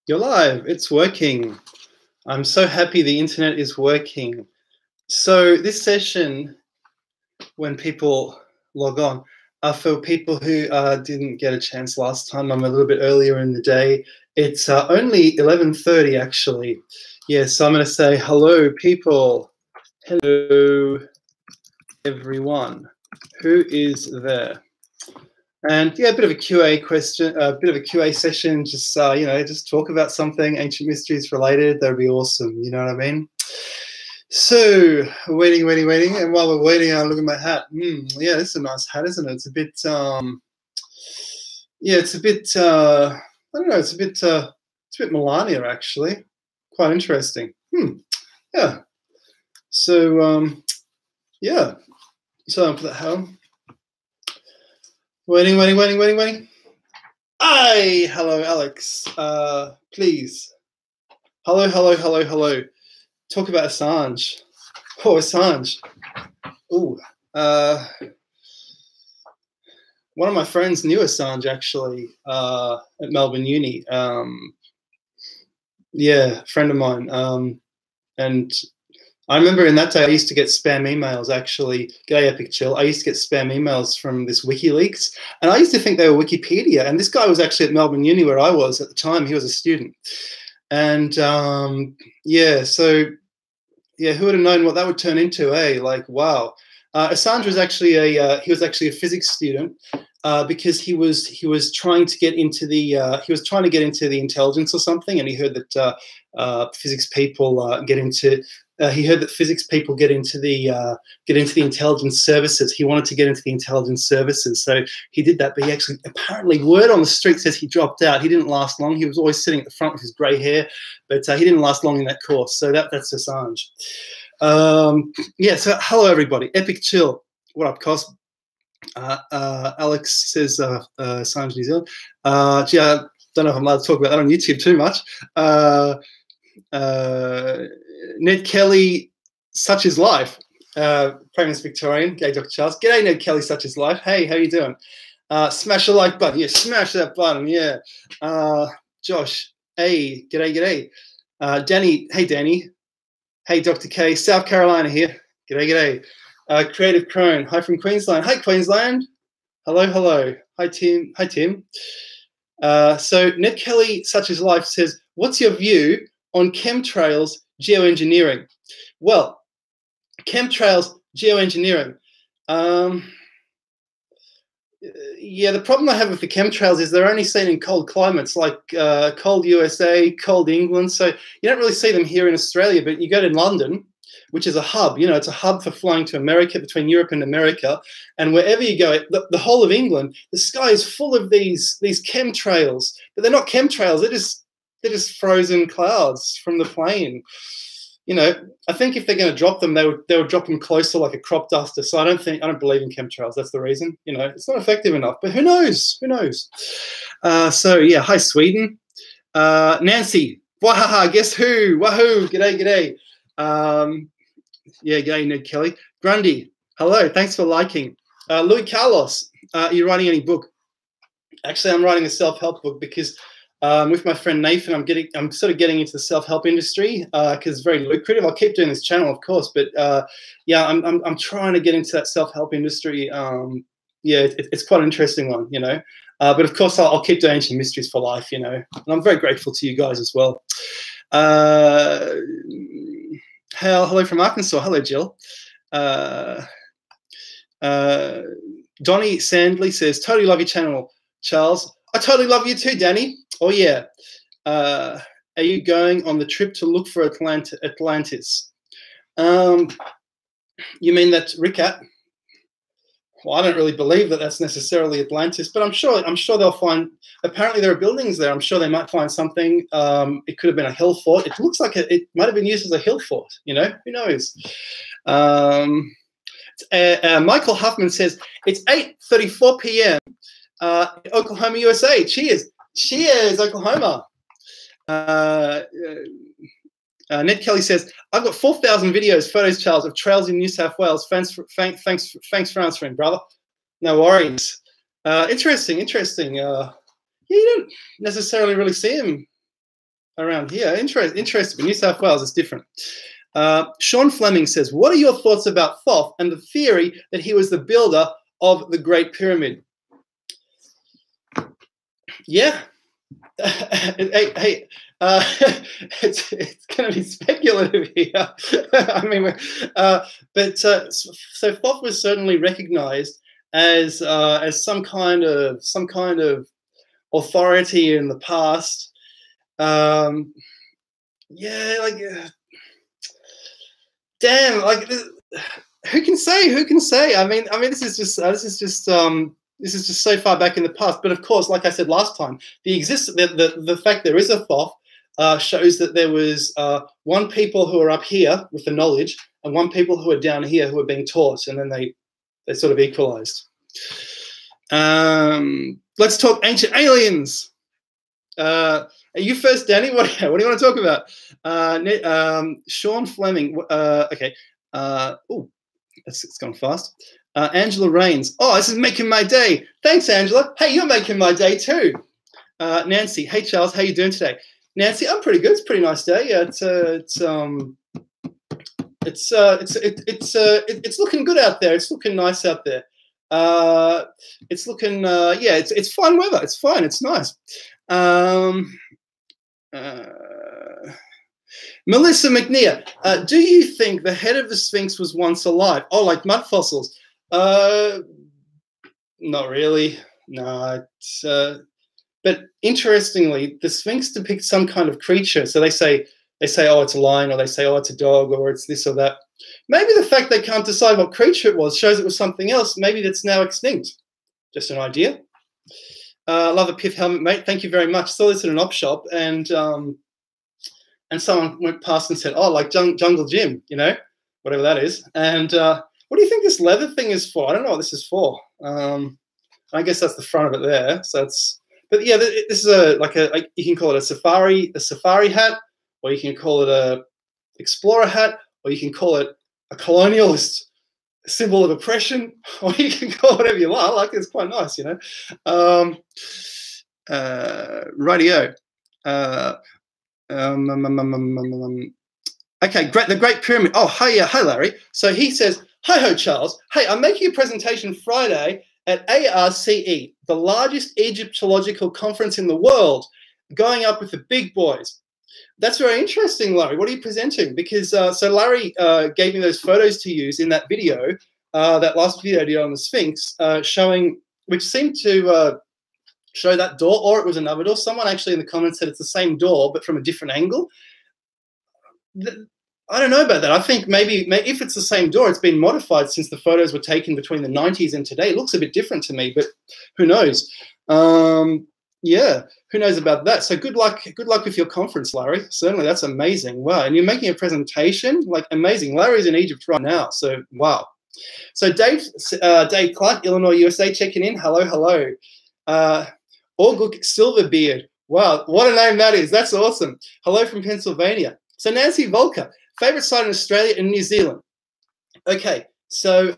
You're live. It's working. I'm so happy the internet is working. So this session, when people log on, for people who didn't get a chance last time, I'm a little bit earlier in the day. It's only 11:30 actually. Yeah, so I'm going to say hello, people. Hello, everyone. Who is there? And yeah, a bit of a QA question, a bit of a QA session. Just just talk about something ancient mysteries related. That'd be awesome. You know what I mean? So waiting, and while we're waiting, I look at my hat. Yeah, this is a nice hat, isn't it? It's a bit, yeah, it's a bit. I don't know. It's a bit Melania actually. Quite interesting. Yeah. So yeah. So I'll put that home. Waiting. Hi, hello, Alex. Please. Hello. Talk about Assange. Oh, Assange. Ooh. One of my friends knew Assange actually at Melbourne Uni. Yeah, a friend of mine. And I remember in that day I used to get spam emails actually. G'day Epic Chill. I used to get spam emails from this WikiLeaks, and I used to think they were Wikipedia. And this guy was actually at Melbourne Uni where I was at the time. He was a student, and yeah. So yeah, who would have known what that would turn into? Eh? Like wow. Assange was actually a physics student because he was trying to get into the intelligence or something, and he heard that physics people get into. He heard that physics people get into the intelligence services. He wanted to get into the intelligence services, so he did that. But he actually, apparently, word on the street says he dropped out. He didn't last long. He was always sitting at the front with his grey hair, but he didn't last long in that course. So that's Assange. Yeah. So hello everybody. Epic Chill. What up, Cos? Alex says Assange New Zealand. Gee, I don't know if I'm allowed to talk about that on YouTube too much. Ned Kelly, such is life. Famous Victorian, gay Dr. Charles. G'day, Ned Kelly, such is life. Hey, how you doing? Smash the like button. Yeah, smash that button. Yeah. Josh, hey, g'day. Danny, hey, Danny. Hey, Dr. K, South Carolina here. G'day. Creative Crone, hi from Queensland. Hi, Queensland. Hello. Hi, Tim. So Ned Kelly, such is life, says, what's your view on chemtrails geoengineering? Well, chemtrails geoengineering. Yeah, the problem I have with the chemtrails is they're only seen in cold climates like cold USA, cold England. So you don't really see them here in Australia, but you go to London, which is a hub. You know, it's a hub for flying to America, between Europe and America. And wherever you go, the whole of England, the sky is full of these chemtrails. But they're not chemtrails. They're just frozen clouds from the plane. You know, I think if they're going to drop them, they would drop them closer like a crop duster. So I don't believe in chemtrails. That's the reason. You know, it's not effective enough. But who knows? So yeah, hi Sweden. Nancy. Wahaha, guess who? Wahoo! G'day. Yeah, g'day Ned Kelly. Grundy. Hello. Thanks for liking. Louis Carlos. Are you writing any book? Actually, I'm writing a self-help book because. With my friend Nathan, I'm sort of getting into the self-help industry because it's very lucrative. I'll keep doing this channel, of course, but yeah, I'm trying to get into that self-help industry. Yeah, it's quite an interesting one, you know. But of course, I'll keep doing ancient mysteries for life, you know. And I'm very grateful to you guys as well. Hello from Arkansas. Hello, Jill. Donnie Sandley says, "Totally love your channel, Charles." I totally love you too, Danny. Oh, yeah. Are you going on the trip to look for Atlantis? You mean that Ricat? Well, I don't really believe that that's necessarily Atlantis, but I'm sure they'll find. Apparently, there are buildings there. I'm sure they might find something. It could have been a hill fort. It looks like it might have been used as a hill fort. You know, who knows? Michael Huffman says it's 8:34 p.m. Oklahoma, USA. Cheers, Oklahoma. Ned Kelly says, I've got 4,000 videos, photos, Charles, of trails in New South Wales. Thanks for answering, brother. No worries. Interesting. Yeah, you don't necessarily really see them around here. Interesting. New South Wales is different. Sean Fleming says, what are your thoughts about Thoth and the theory that he was the builder of the Great Pyramid? Yeah. Hey, it's going to be speculative here. I mean, so Thoth was certainly recognized as some kind of authority in the past. Yeah, like, damn, like, who can say? I mean, this is just so far back in the past. But of course, like I said last time, the fact there is a Thoth shows that there was one people who are up here with the knowledge and one people who are down here who are being taught, and then they sort of equalized. Let's talk ancient aliens. Are you first, Danny? What do you want to talk about? Sean Fleming. Okay. Oh, it's gone fast. Angela Rains. Oh, this is making my day. Thanks, Angela. Hey, you're making my day too. Nancy. Hey, Charles. How you doing today? Nancy, I'm pretty good. It's a pretty nice day. It's looking good out there. It's looking nice out there. It's looking yeah. It's fine weather. It's fine. It's nice. Melissa McNear, do you think the head of the Sphinx was once alive? Oh, like mud fossils? Not really. No. But interestingly, the Sphinx depicts some kind of creature. So they say, oh, it's a lion, or they say, oh, it's a dog, or it's this or that. Maybe the fact they can't decide what creature it was shows it was something else. Maybe that's now extinct. Just an idea. Love a Pith-Helmet, mate. Thank you very much. Saw this in an op shop, and someone went past and said, oh, like Jungle Gym, you know, whatever that is. And what do you think this leather thing is for? I don't know what this is for. I guess that's the front of it there. So it's, but yeah, this is you can call it a safari hat, or you can call it a explorer hat, or you can call it a colonialist symbol of oppression, or you can call it whatever you like. I like it's quite nice, you know. Radio. Okay, great. The Great Pyramid. Oh, hi, Larry. So he says, hi ho, Charles. Hey, I'm making a presentation Friday at ARCE, the largest Egyptological conference in the world, going up with the big boys. That's very interesting, Larry. What are you presenting? Because so Larry gave me those photos to use in that video, that last video I did on the Sphinx, showing, which seemed to show that door, or it was another door. Someone actually in the comments said it's the same door, but from a different angle. I don't know about that. I think maybe if it's the same door, it's been modified since the photos were taken between the 90s and today. It looks a bit different to me, but who knows? Yeah, who knows about that? So good luck with your conference, Larry. Certainly, that's amazing. Wow, and you're making a presentation, like amazing. Larry's in Egypt right now, so wow. So Dave Clark, Illinois, USA, checking in. Hello, hello. Orguk Silverbeard. Wow, what a name that is. That's awesome. Hello from Pennsylvania. So Nancy Volker, favorite site in Australia and New Zealand. Okay, so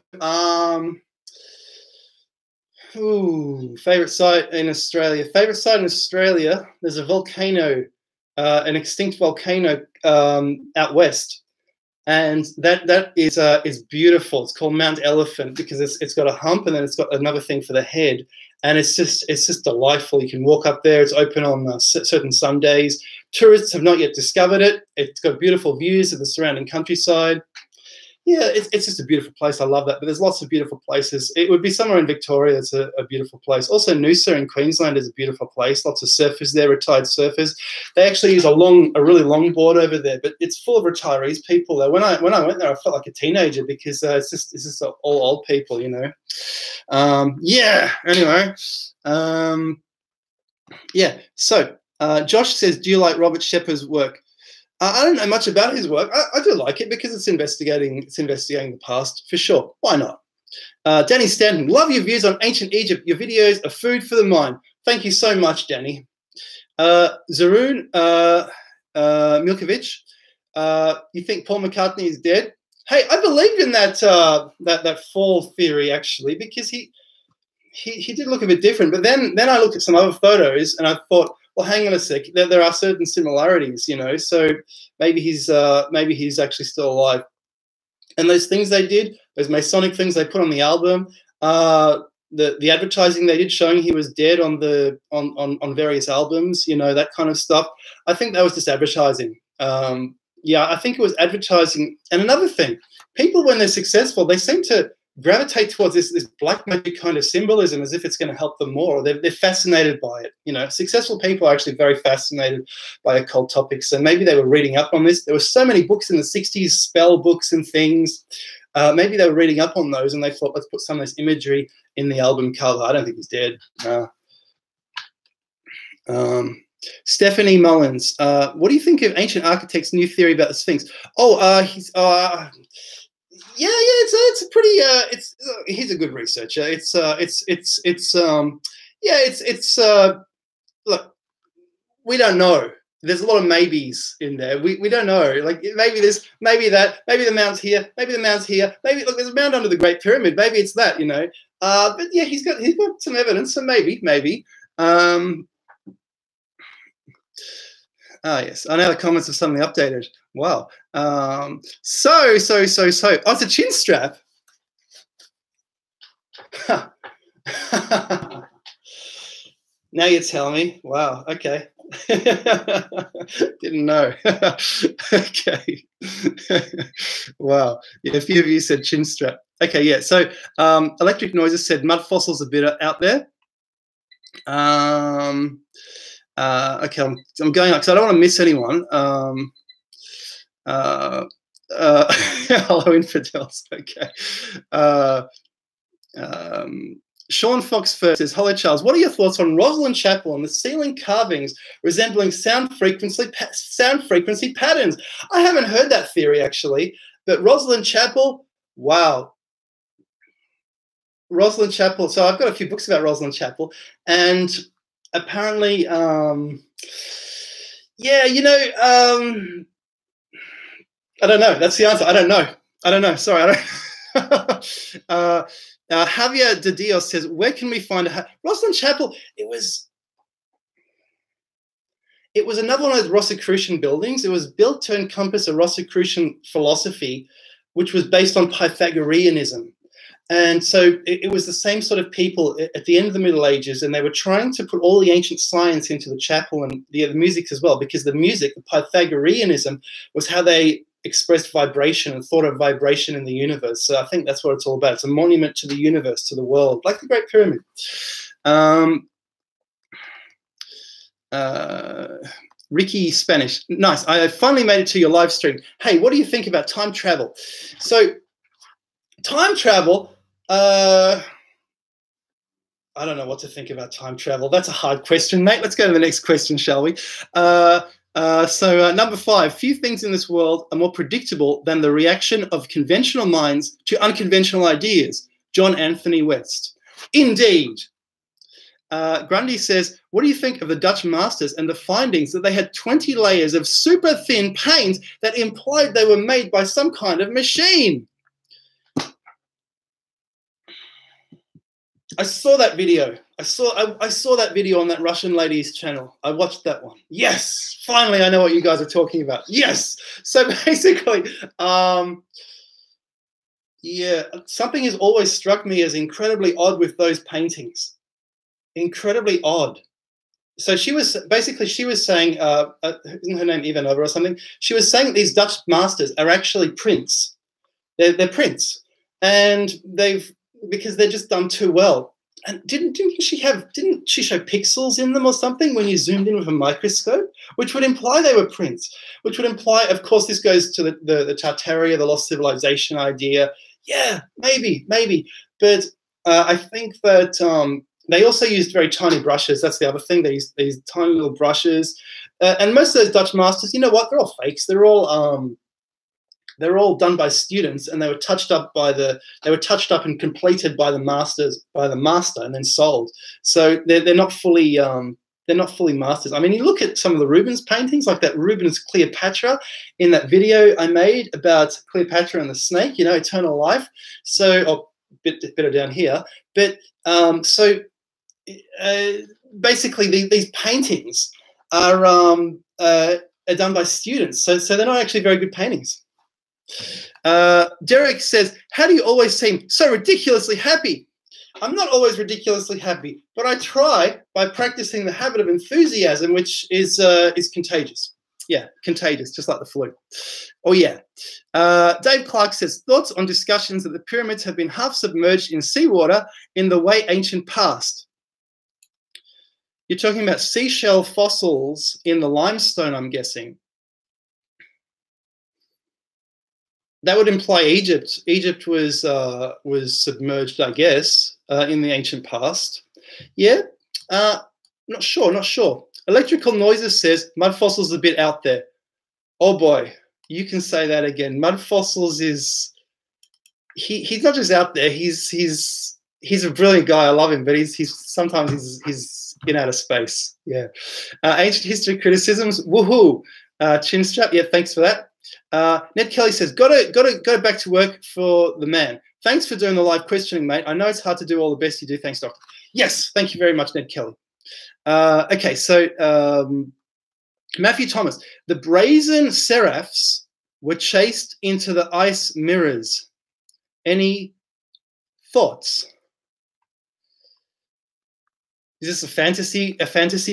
favorite site in Australia. Favorite site in Australia, there's a volcano, an extinct volcano out west. And that is beautiful. It's called Mount Elephant because it's got a hump and then it's got another thing for the head. And it's just delightful. You can walk up there. It's open on certain Sundays. Tourists have not yet discovered it. It's got beautiful views of the surrounding countryside. Yeah, it's just a beautiful place. I love that. But there's lots of beautiful places. It would be somewhere in Victoria that's a beautiful place. Also, Noosa in Queensland is a beautiful place. Lots of surfers there, retired surfers. They actually use a really long board over there, but it's full of retirees people there. When I went there, I felt like a teenager because it's just all old people, you know. Yeah. Anyway. Yeah. So Josh says, "Do you like Robert Shepard's work?" I don't know much about his work. I do like it because it's investigating the past for sure. Why not? Danny Stanton, love your views on ancient Egypt. Your videos are food for the mind. Thank you so much, Danny. Zaroon Milkovic, you think Paul McCartney is dead? Hey, I believed in that fall theory actually because he did look a bit different. But then I looked at some other photos and I thought, well, hang on a sec, there are certain similarities, you know, so maybe he's actually still alive. And those things they did, those Masonic things they put on the album, the advertising they did showing he was dead on various albums, you know, that kind of stuff. I think that was just advertising. Yeah, I think it was advertising. And another thing, people, when they're successful, they seem to gravitate towards this black magic kind of symbolism as if it's going to help them more. They're fascinated by it. You know, successful people are actually very fascinated by occult topics. And maybe they were reading up on this. There were so many books in the 60s, spell books and things. Maybe they were reading up on those and they thought, let's put some of this imagery in the album cover. I don't think he's dead. Stephanie Mullins, what do you think of ancient architects' new theory about the Sphinx? Yeah, it's a pretty he's a good researcher. Look, we don't know. There's a lot of maybes in there. We don't know. Like maybe this, maybe that, maybe the mound's here, maybe the mound's here, maybe look, there's a mound under the Great Pyramid. Maybe it's that, you know. But yeah, he's got some evidence, so maybe. Yes, I know the comments have suddenly updated. Wow. So. Oh, it's a chin strap. Now you tell me. Wow. Okay. Didn't know. Okay. Wow. Yeah, a few of you said chin strap. Okay. Yeah. So Electric Noises said mud fossils a bit out there. Okay, I'm going on because I don't want to miss anyone. Hello, infidels. Okay. Sean Fox first says, hello, Charles. What are your thoughts on Rosalind Chapel and the ceiling carvings resembling sound frequency patterns? I haven't heard that theory, actually, but Rosalind Chapel, wow. Rosalind Chapel. So I've got a few books about Rosalind Chapel, and apparently, yeah, you know, I don't know. That's the answer. I don't know. Sorry, I don't. Javier de Dios says, where can we find Rosalind Chapel? It was another one of those Rosicrucian buildings. It was built to encompass a Rosicrucian philosophy, which was based on Pythagoreanism. And so it was the same sort of people at the end of the Middle Ages, and they were trying to put all the ancient science into the chapel and the music as well, because the music, the Pythagoreanism, was how they expressed vibration and thought of vibration in the universe. So I think that's what it's all about. It's a monument to the universe, to the world, like the Great Pyramid. Ricky Spanish, nice. I finally made it to your live stream. Hey, what do you think about time travel? So time travel, I don't know what to think about time travel. That's a hard question, mate. Let's go to the next question, shall we? Number 5, few things in this world are more predictable than the reaction of conventional minds to unconventional ideas. John Anthony West. Indeed. Grundy says, what do you think of the Dutch masters and the findings that they had 20 layers of super thin panes that implied they were made by some kind of machine? I saw that video. I saw that video on that Russian lady's channel. I watched that one. Yes, finally I know what you guys are talking about. Yes. So basically, yeah, something has always struck me as incredibly odd with those paintings. Incredibly odd. So she was saying, isn't her name Ivanova or something? She was saying these Dutch masters are actually prints. They're prints, and because they're just done too well. And didn't she show pixels in them or something when you zoomed in with a microscope, which would imply they were prints, which would imply, of course, this goes to the Tartaria, the lost civilization idea. Yeah, maybe. But I think that they also used very tiny brushes. That's the other thing. They used these tiny little brushes. And most of those Dutch masters, you know what? They're all fakes. They're all done by students, and they were touched up and completed by the master, and then sold. So they're not fully masters. I mean, you look at some of the Rubens paintings, like that Rubens Cleopatra in that video I made about Cleopatra and the snake, you know, eternal life. So, a bit better down here. But basically, these paintings are done by students. So they're not actually very good paintings. Derek says, how do you always seem so ridiculously happy? I'm not always ridiculously happy, but I try by practicing the habit of enthusiasm, which is contagious. Yeah, contagious, just like the flu. Oh, yeah. Dave Clark says, thoughts on discussions that the pyramids have been half submerged in seawater in the way ancient past. You're talking about seashell fossils in the limestone, I'm guessing. That would imply Egypt. Egypt was submerged, I guess, in the ancient past. Yeah, not sure. Electrical Noises says mud fossils a bit out there. Oh boy, you can say that again. Mud fossils is he's not just out there. He's a brilliant guy. I love him, but he's sometimes in outer space. Yeah. Ancient history criticisms. Woohoo. Chinstrap. Yeah, thanks for that. Ned Kelly says, gotta go back to work for the man. Thanks for doing the live questioning, mate. I know it's hard to do all the best you do. Thanks, Doctor. Yes, thank you very much, Ned Kelly. Okay, so Matthew Thomas. The brazen seraphs were chased into the ice mirrors. Any thoughts? Is this a fantasy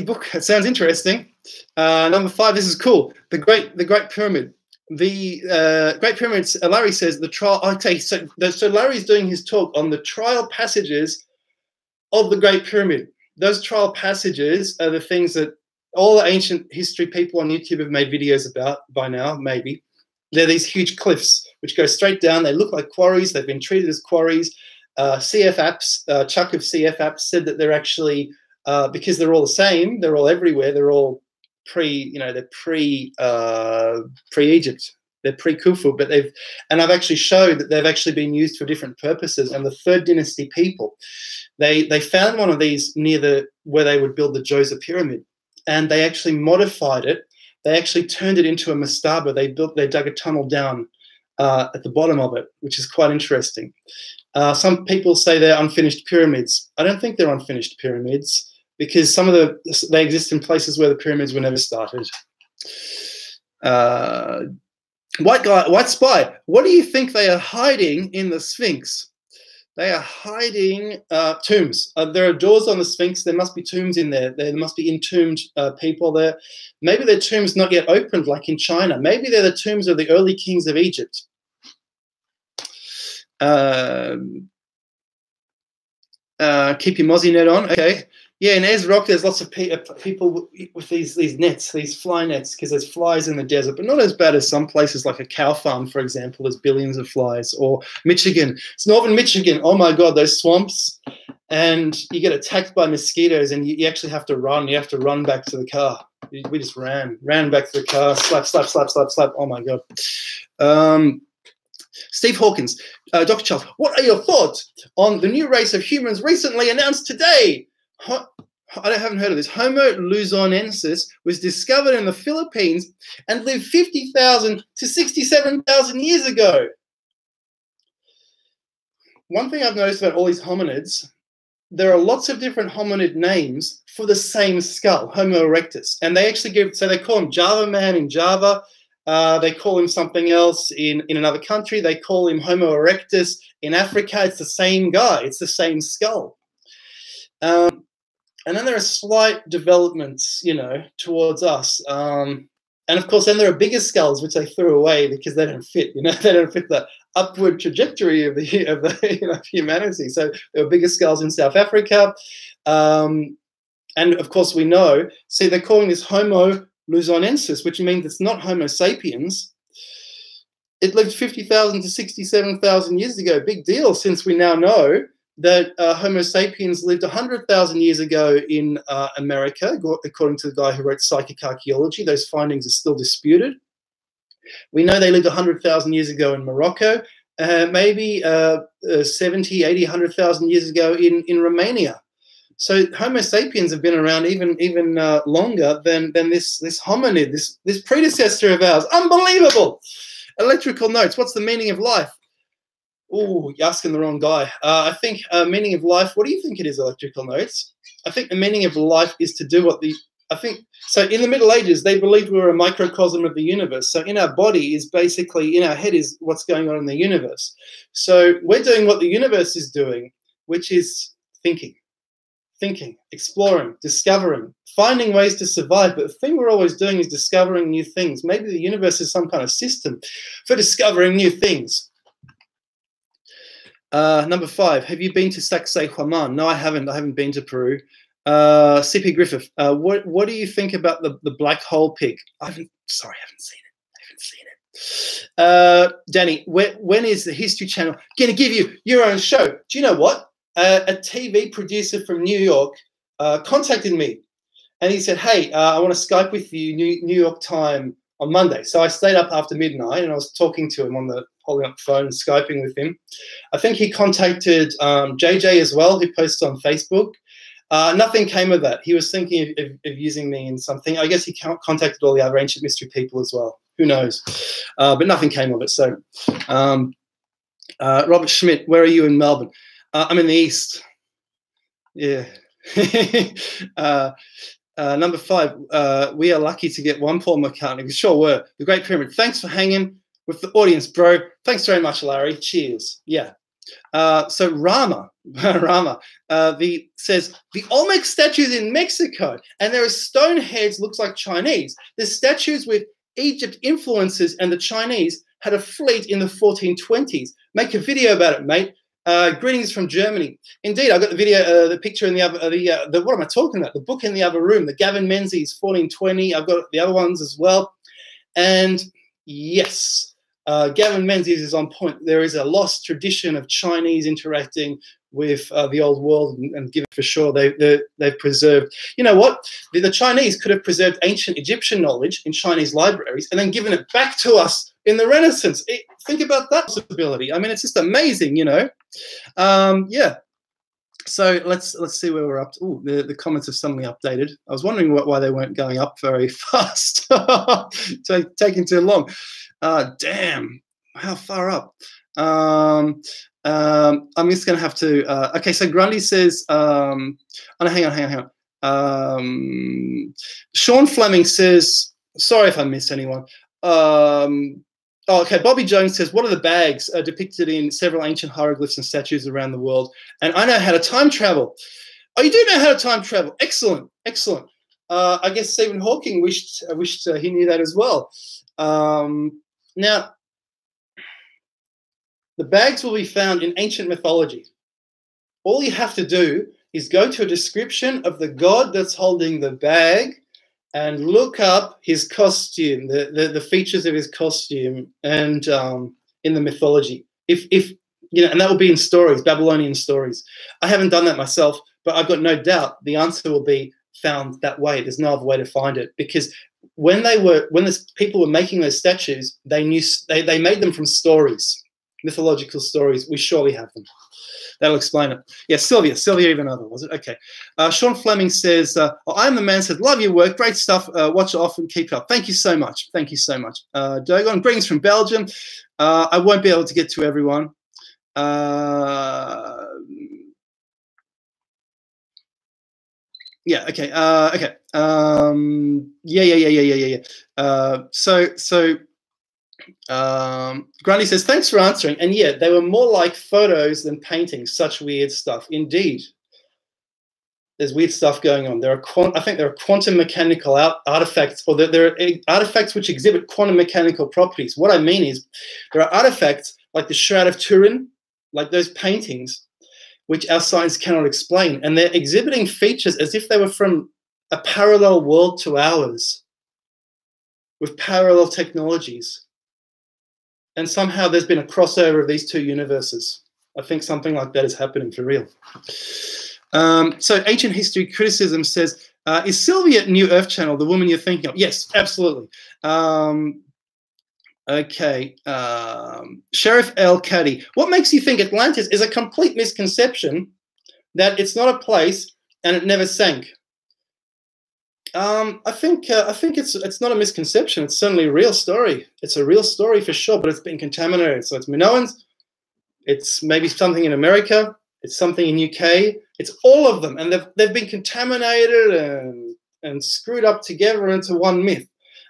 book? It sounds interesting. Number 5, this is cool. The Great Pyramid. The Great Pyramids, Larry says the trial. Okay, so Larry's doing his talk on the trial passages of the Great Pyramid. Those trial passages are the things that all the ancient history people on YouTube have made videos about by now, maybe. They're these huge cliffs which go straight down. They look like quarries. They've been treated as quarries. CF Apps, Chuck of CF Apps said that they're actually, because they're all the same, they're all everywhere, they're all they're pre-Egypt, they're pre-Khufu, but I've actually showed that they've actually been used for different purposes. And the 3rd dynasty people, they found one of these near where they would build the Djoser pyramid, and they actually modified it. They actually turned it into a mastaba. They dug a tunnel down at the bottom of it, which is quite interesting. Some people say they're unfinished pyramids. I don't think they're unfinished pyramids, because they exist in places where the pyramids were never started. White Spy, what do you think they are hiding in the Sphinx? They are hiding tombs. There are doors on the Sphinx. There must be tombs in there. There must be entombed people there. Maybe they're tombs not yet opened, like in China. Maybe they're the tombs of the early kings of Egypt. Keep your Mozzie net on. Okay. Yeah, in Ez Rock, there's lots of people with these nets, these fly nets, because there's flies in the desert, but not as bad as some places like a cow farm, for example. There's billions of flies. Or Michigan. It's northern Michigan. Oh, my God, those swamps. And you get attacked by mosquitoes, and you actually have to run. You have to run back to the car. We just ran back to the car, slap, slap, slap, slap, slap. Oh, my God. Steve Hawkins, Dr. Charles, what are your thoughts on the new race of humans recently announced today? I haven't heard of this. Homo luzonensis was discovered in the Philippines and lived 50,000 to 67,000 years ago. One thing I've noticed about all these hominids, there are lots of different hominid names for the same skull, Homo erectus. And they actually they call him Java Man in Java. They call him something else in another country. They call him Homo erectus in Africa. It's the same guy. It's the same skull. And then there are slight developments, towards us. And of course, then there are bigger skulls which they threw away because they don't fit. They don't fit the upward trajectory of humanity. So there were bigger skulls in South Africa, and of course we know. See, they're calling this Homo luzonensis, which means it's not Homo sapiens. It lived 50,000 to 67,000 years ago. Big deal, since we now know that Homo sapiens lived 100,000 years ago in America, according to the guy who wrote Psychic Archaeology. Those findings are still disputed. We know they lived 100,000 years ago in Morocco, maybe 70, 80, 100,000 years ago in Romania. So Homo sapiens have been around even longer than this hominid, this predecessor of ours. Unbelievable! Electrical Notes, what's the meaning of life? Oh, you're asking the wrong guy. I think meaning of life, what do you think it is, Electrical Notes? I think the meaning of life is to do what I think so. In the Middle Ages, they believed we were a microcosm of the universe. So in our body is basically, in our head is what's going on in the universe. So we're doing what the universe is doing, which is thinking, exploring, discovering, finding ways to survive. But the thing we're always doing is discovering new things. Maybe the universe is some kind of system for discovering new things. Number 5, have you been to Sacsayhuaman? No, I haven't. I haven't been to Peru. CP Griffith, what do you think about the black hole pig? I haven't seen it. Danny, when is the History Channel going to give you your own show? Do you know what? A TV producer from New York contacted me, and he said, hey, I want to Skype with you New York time on Monday. So I stayed up after midnight, and I was talking to him holding up the phone and Skyping with him. I think he contacted JJ as well, who posts on Facebook. Nothing came of that. He was thinking of using me in something. I guess he contacted all the other ancient mystery people as well. Who knows? But nothing came of it. So, Robert Schmidt, where are you in Melbourne? I'm in the East. Yeah. Number 5, we are lucky to get one Paul McCartney. We sure were. The Great Pyramid. Thanks for hanging with the audience, bro. Thanks very much, Larry. Cheers. Yeah. So Rama says the Olmec statues in Mexico, and there are stone heads, looks like Chinese. There's statues with Egypt influences, and the Chinese had a fleet in the 1420s. Make a video about it, mate. Greetings from Germany. Indeed, I got the video, the picture in the other, what am I talking about? The book in the other room, the Gavin Menzies 1420. I've got the other ones as well. And yes, Gavin Menzies is on point. There is a lost tradition of Chinese interacting with the old world, and give it for sure they've preserved. You know what? The Chinese could have preserved ancient Egyptian knowledge in Chinese libraries and then given it back to us in the Renaissance. Think about that possibility. I mean, it's just amazing, you know. Yeah. So let's see where we're up to. Ooh, the comments have suddenly updated. I was wondering why they weren't going up very fast, taking too long. Damn, how far up? I'm just going to have to. Okay, so Grundy says, oh, no, hang on. Sean Fleming says, sorry if I miss anyone. Oh, okay, Bobby Jones says, what are the bags depicted in several ancient hieroglyphs and statues around the world? And I know how to time travel. Oh, you do know how to time travel. Excellent, excellent. I guess Stephen Hawking wished he knew that as well. Now, the bags will be found in ancient mythology. All you have to do is go to a description of the god that's holding the bag and look up his costume, the features of his costume, and in the mythology. If you know, and that will be in stories, Babylonian stories. I haven't done that myself, but I've got no doubt the answer will be found that way. There's no other way to find it, because when the people were making those statues, they made them from stories, mythological stories. We surely have them. That'll explain it. Yeah, Sylvia even other, was it? Okay. Sean Fleming says, I'm the man, said, love your work. Great stuff. Watch it often. Keep it up. Thank you so much. Thank you so much. Dogon, greetings from Belgium. I won't be able to get to everyone. Yeah, okay. Okay. Grundy says, thanks for answering. And yeah, they were more like photos than paintings. Such weird stuff. Indeed. There's weird stuff going on. I think there are quantum mechanical artifacts, or there are artifacts which exhibit quantum mechanical properties. What I mean is there are artifacts like the Shroud of Turin, like those paintings, which our science cannot explain. And they're exhibiting features as if they were from a parallel world to ours, with parallel technologies. And somehow there's been a crossover of these two universes. I think something like that is happening for real. So Ancient History Criticism says, is Sylvia at New Earth Channel the woman you're thinking of? Yes, absolutely. Okay. Sheriff El Caddy, what makes you think Atlantis is a complete misconception, that it's not a place and it never sank? I think it's not a misconception. It's certainly a real story. It's a real story for sure, but it's been contaminated. So it's Minoans. It's maybe something in America. It's something in UK. It's all of them, and they've been contaminated and and screwed up together into one myth.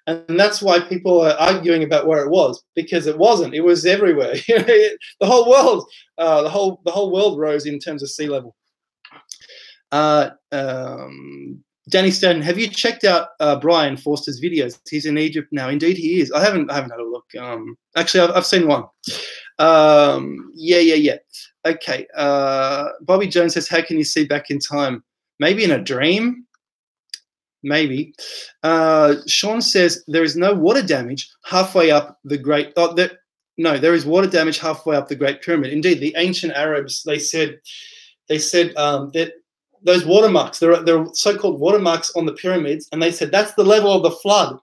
And that's why people are arguing about where it was, because it wasn't. It was everywhere. The whole world, the whole world rose in terms of sea level. Danny Stanton, have you checked out Brian Forster's videos? He's in Egypt now. Indeed, he is. I haven't had a look. Actually, I've seen one. Yeah. Okay. Bobby Jones says, how can you see back in time? Maybe in a dream. Maybe. Sean says there is no water damage halfway up the Great. No, there is water damage halfway up the Great Pyramid. Indeed, the ancient Arabs they said that those watermarks, there are so-called watermarks on the pyramids, and they said that's the level of the flood,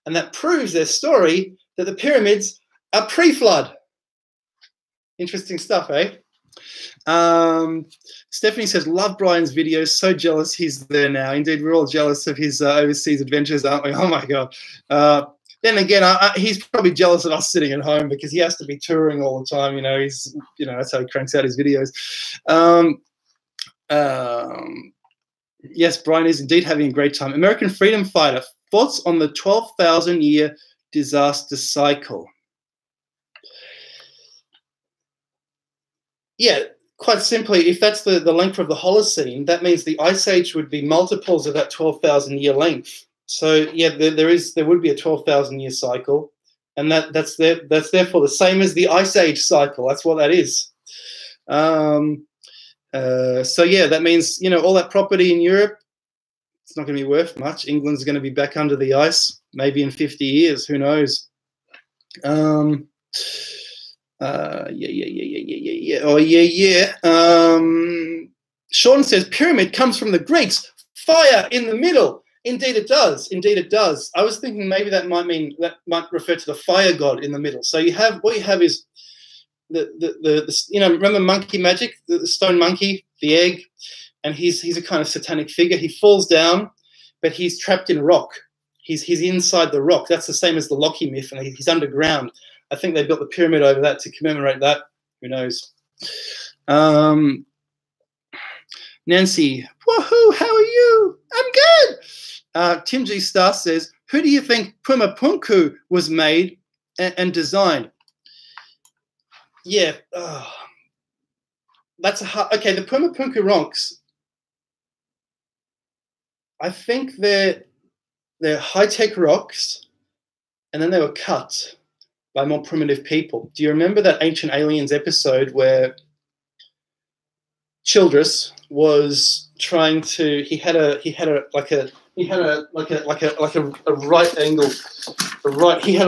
and that proves their story that the pyramids are pre-flood. Interesting stuff, eh? Stephanie says, love Brian's videos. So jealous he's there now. Indeed, we're all jealous of his overseas adventures, aren't we? Oh, my God. Then again, he's probably jealous of us sitting at home because he has to be touring all the time. That's how he cranks out his videos. Yes, Brian is indeed having a great time. American freedom fighter. Thoughts on the 12,000-year disaster cycle? Yeah, quite simply, if that's the length of the Holocene, that means the Ice Age would be multiples of that 12,000-year length. So, yeah, there would be a 12,000-year cycle, and that's therefore the same as the Ice Age cycle. That's what that is. So, yeah, that means, all that property in Europe, it's not going to be worth much. England's going to be back under the ice, maybe in 50 years. Who knows? Yeah. Oh, yeah. Sean says, pyramid comes from the Greeks. Fire in the middle. Indeed it does. Indeed it does. I was thinking maybe that might refer to the fire god in the middle. So what you have is remember monkey magic, the stone monkey, the egg, and he's a kind of satanic figure. He falls down, but he's trapped in rock. He's inside the rock. That's the same as the Loki myth, and he's underground. I think they built the pyramid over that to commemorate that. Who knows? Nancy, woohoo, how are you? I'm good. Tim G. Star says, who do you think Pumapunku was made and designed? Yeah, that's a hard. Okay, the Pumapunku rocks, I think they're high-tech rocks, and then they were cut by more primitive people. Do you remember that Ancient Aliens episode where Childress was trying to? He had a right angle. He had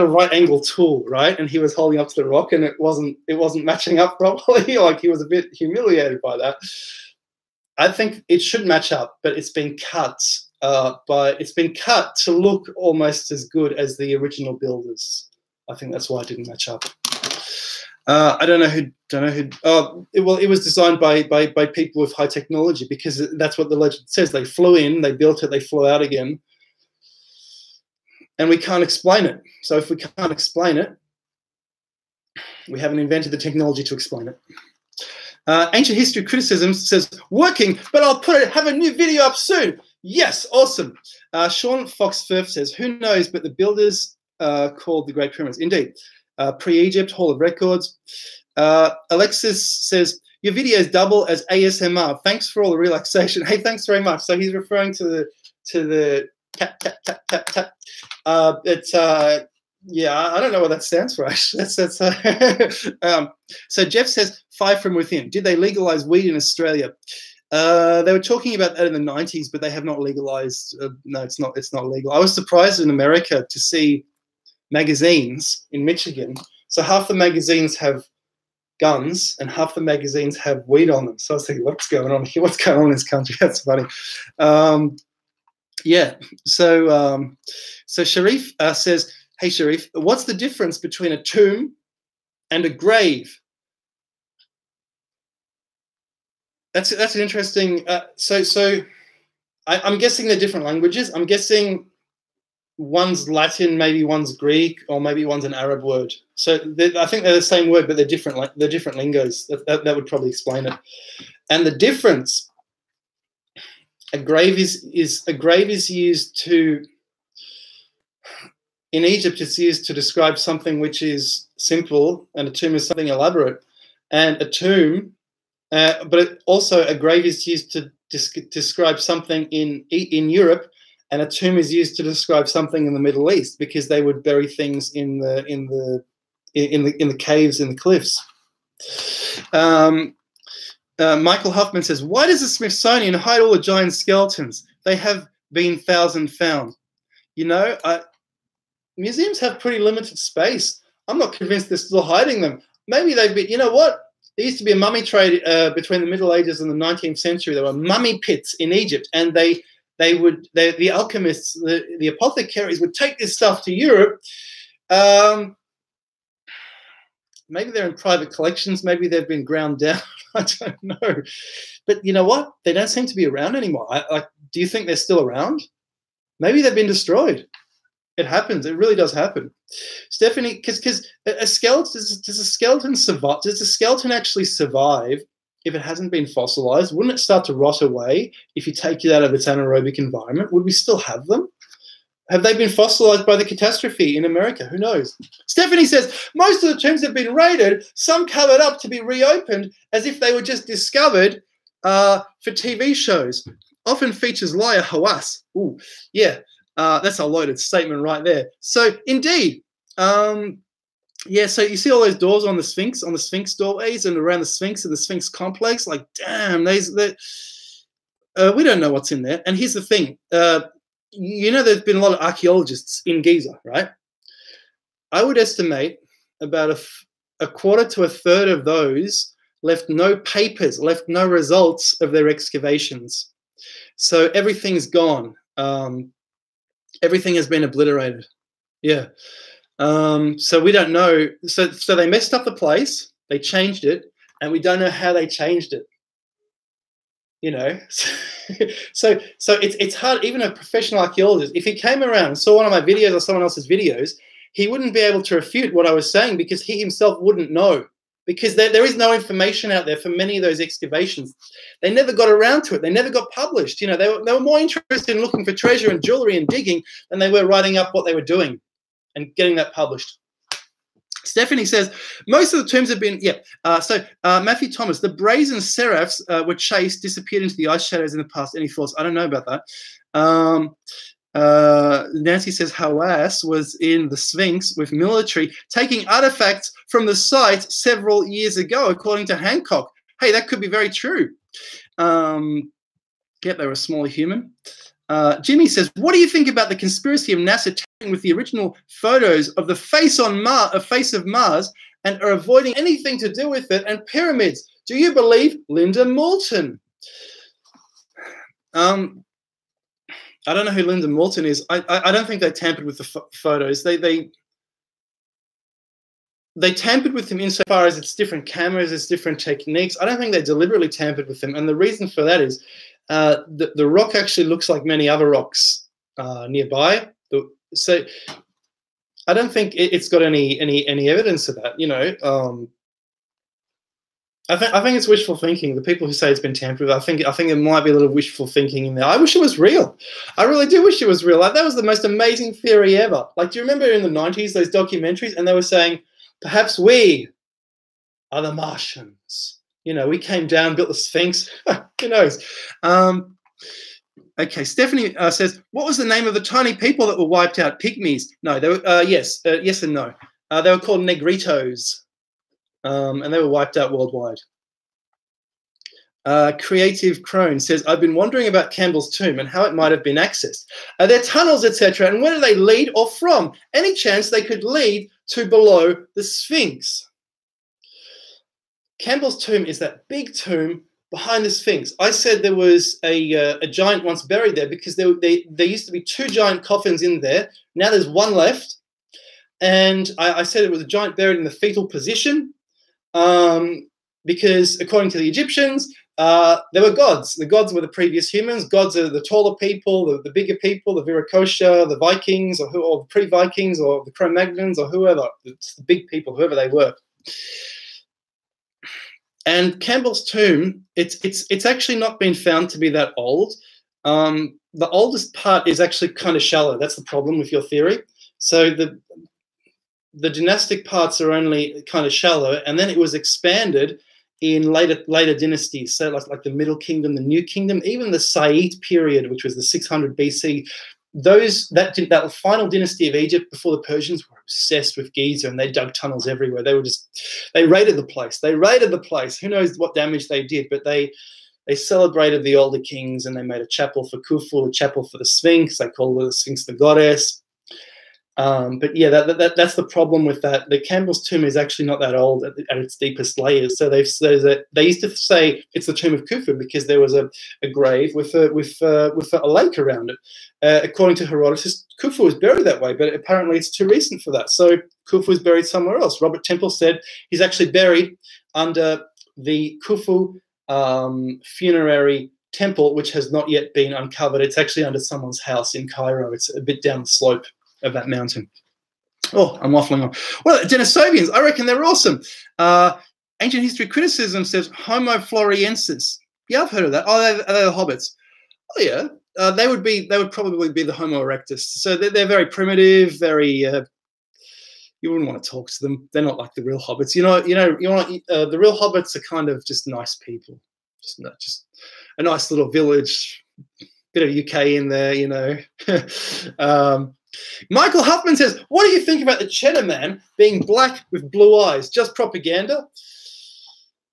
a right angle tool, right? And he was holding up to the rock, and it wasn't matching up properly. Like, he was a bit humiliated by that. I think it should match up, but it's been cut. It's been cut to look almost as good as the original builders. I think that's why it didn't match up. I don't know who. It was designed by people with high technology, because that's what the legend says. They flew in, they built it, they flew out again, and we can't explain it. So if we can't explain it, we haven't invented the technology to explain it. Ancient History Criticism says, working, but I'll have a new video up soon. Yes, awesome. Sean Fox Firth says, who knows, but the builders called the Great Pyramids. Indeed. Pre-Egypt, Hall of Records. Alexis says, your videos double as ASMR. Thanks for all the relaxation. Hey, thanks very much. So he's referring to the tap, tap, tap, tap, tap. Yeah, I don't know what that stands for, actually. So Jeff says, fire from within. Did they legalize weed in Australia? They were talking about that in the 90s, but they have not legalized. No, it's not legal. I was surprised in America to see magazines in Michigan. So half the magazines have guns and half the magazines have weed on them. So I was thinking, what's going on here? What's going on in this country? That's funny. Yeah. So Sharif says, hey, Sharif, what's the difference between a tomb and a grave? That's an interesting. I'm guessing they're different languages. I'm guessing one's Latin, maybe one's Greek, or maybe one's an Arab word. So I think they're the same word, but they're different. They're different lingos. That would probably explain it. And the difference a grave is used to, in Egypt, it's used to describe something which is simple, and a tomb is something elaborate. And a tomb, also a grave is used to describe something in Europe, and a tomb is used to describe something in the Middle East, because they would bury things in the caves, in the cliffs. Michael Huffman says, why does the Smithsonian hide all the giant skeletons? They have been 1,000 found. You know, museums have pretty limited space. I'm not convinced they're still hiding them. Maybe they've been, you know what? There used to be a mummy trade between the Middle Ages and the 19th century. There were mummy pits in Egypt, and the alchemists, the apothecaries would take this stuff to Europe. Maybe they're in private collections. Maybe they've been ground down. I don't know. But you know what? They don't seem to be around anymore. Do you think they're still around? Maybe they've been destroyed. It happens. It really does happen. Stephanie, because a skeleton, does a skeleton survive? Does a skeleton actually survive if it hasn't been fossilized? Wouldn't it start to rot away if you take it out of its anaerobic environment? Would we still have them? Have they been fossilized by the catastrophe in America? Who knows? Stephanie says, most of the tombs have been raided, some covered up to be reopened as if they were just discovered for TV shows. Often features liar Hawass. Ooh, yeah, that's a loaded statement right there. So, indeed, yeah, so you see all those doors on the Sphinx doorways and around the Sphinx and the Sphinx complex. Like, damn, we don't know what's in there. And here's the thing. You know, there's been a lot of archaeologists in Giza, right? I would estimate about a quarter to a third of those left no papers, left no results of their excavations. So everything's gone. Everything has been obliterated. Yeah. So we don't know. So they messed up the place, they changed it, and we don't know how they changed it. You know, so it's hard. Even a professional archaeologist, if he came around and saw one of my videos or someone else's videos, he wouldn't be able to refute what I was saying, because he himself wouldn't know, because there is no information out there for many of those excavations. They never got around to it. They never got published. You know, they were more interested in looking for treasure and jewelry and digging than they were writing up what they were doing and getting that published. Stephanie says, most of the tombs have been, yeah. Matthew Thomas, the brazen seraphs were chased, disappeared into the ice shadows in the past. Any thoughts? I don't know about that. Nancy says, Hawass was in the Sphinx with military, taking artifacts from the site several years ago, according to Hancock. Hey, that could be very true. Yep, they were a smaller human. Jimmy says, what do you think about the conspiracy of NASA tampering with the original photos of the face of Mars and are avoiding anything to do with it, and pyramids? Do you believe Linda Moulton? I don't know who Linda Moulton is. I don't think they tampered with the photos. They tampered with them insofar as it's different cameras, it's different techniques. I don't think they deliberately tampered with them, and the reason for that is the rock actually looks like many other rocks nearby. So I don't think it's got any evidence of that. You know, I think it's wishful thinking. The people who say it's been tampered with, I think there might be a little wishful thinking in there. I wish it was real. I really do wish it was real. Like, that was the most amazing theory ever. Like, do you remember in the 90s those documentaries, and they were saying, perhaps we are the Martians. You know, we came down, built the Sphinx. Who knows? Okay, Stephanie says, what was the name of the tiny people that were wiped out? Pygmies? No, they were, yes and no. They were called Negritos, and they were wiped out worldwide. Creative Crone says, I've been wondering about Campbell's tomb and how it might have been accessed. Are there tunnels, etc., and where do they lead or from? Any chance they could lead to below the Sphinx? Campbell's tomb is that big tomb behind the Sphinx. I said there was a giant once buried there because there used to be two giant coffins in there. Now there's one left. And I said it was a giant buried in the fetal position because, according to the Egyptians, there were gods. The gods were the previous humans. Gods are the taller people, the bigger people, the Viracocha, the Vikings, or the pre-Vikings, or the Cro-Magnons, or whoever. It's the big people, whoever they were. And Campbell's tomb, it's actually not been found to be that old. The oldest part is actually kind of shallow. That's the problem with your theory. So the dynastic parts are only kind of shallow, and then it was expanded in later dynasties. So like the Middle Kingdom, the New Kingdom, even the Said period, which was the 600 BC. That final dynasty of Egypt before the Persians were obsessed with Giza, and they dug tunnels everywhere. They raided the place. They raided the place. Who knows what damage they did, but they celebrated the older kings, and they made a chapel for Khufu, a chapel for the Sphinx. They called the Sphinx the goddess. But yeah, that's the problem with that. The Campbell's tomb is actually not that old at its deepest layers. So they used to say it's the tomb of Khufu because there was a grave with a lake around it. According to Herodotus, Khufu was buried that way, but apparently it's too recent for that. So Khufu is buried somewhere else. Robert Temple said he's actually buried under the Khufu funerary temple, which has not yet been uncovered. It's actually under someone's house in Cairo. It's a bit down the slope of that mountain. Oh, I'm waffling on. Well, Denisovians, I reckon they're awesome. Ancient History Criticism says Homo floresiensis. Yeah, I've heard of that. Oh, they're the hobbits. Oh, yeah. They would probably be the Homo erectus. So they're very primitive, very. You wouldn't want to talk to them. They're not like the real hobbits. The real hobbits are kind of just nice people. Just a nice little village, bit of UK in there, you know. Michael Huffman says, what do you think about the Cheddar Man being black with blue eyes? Just propaganda?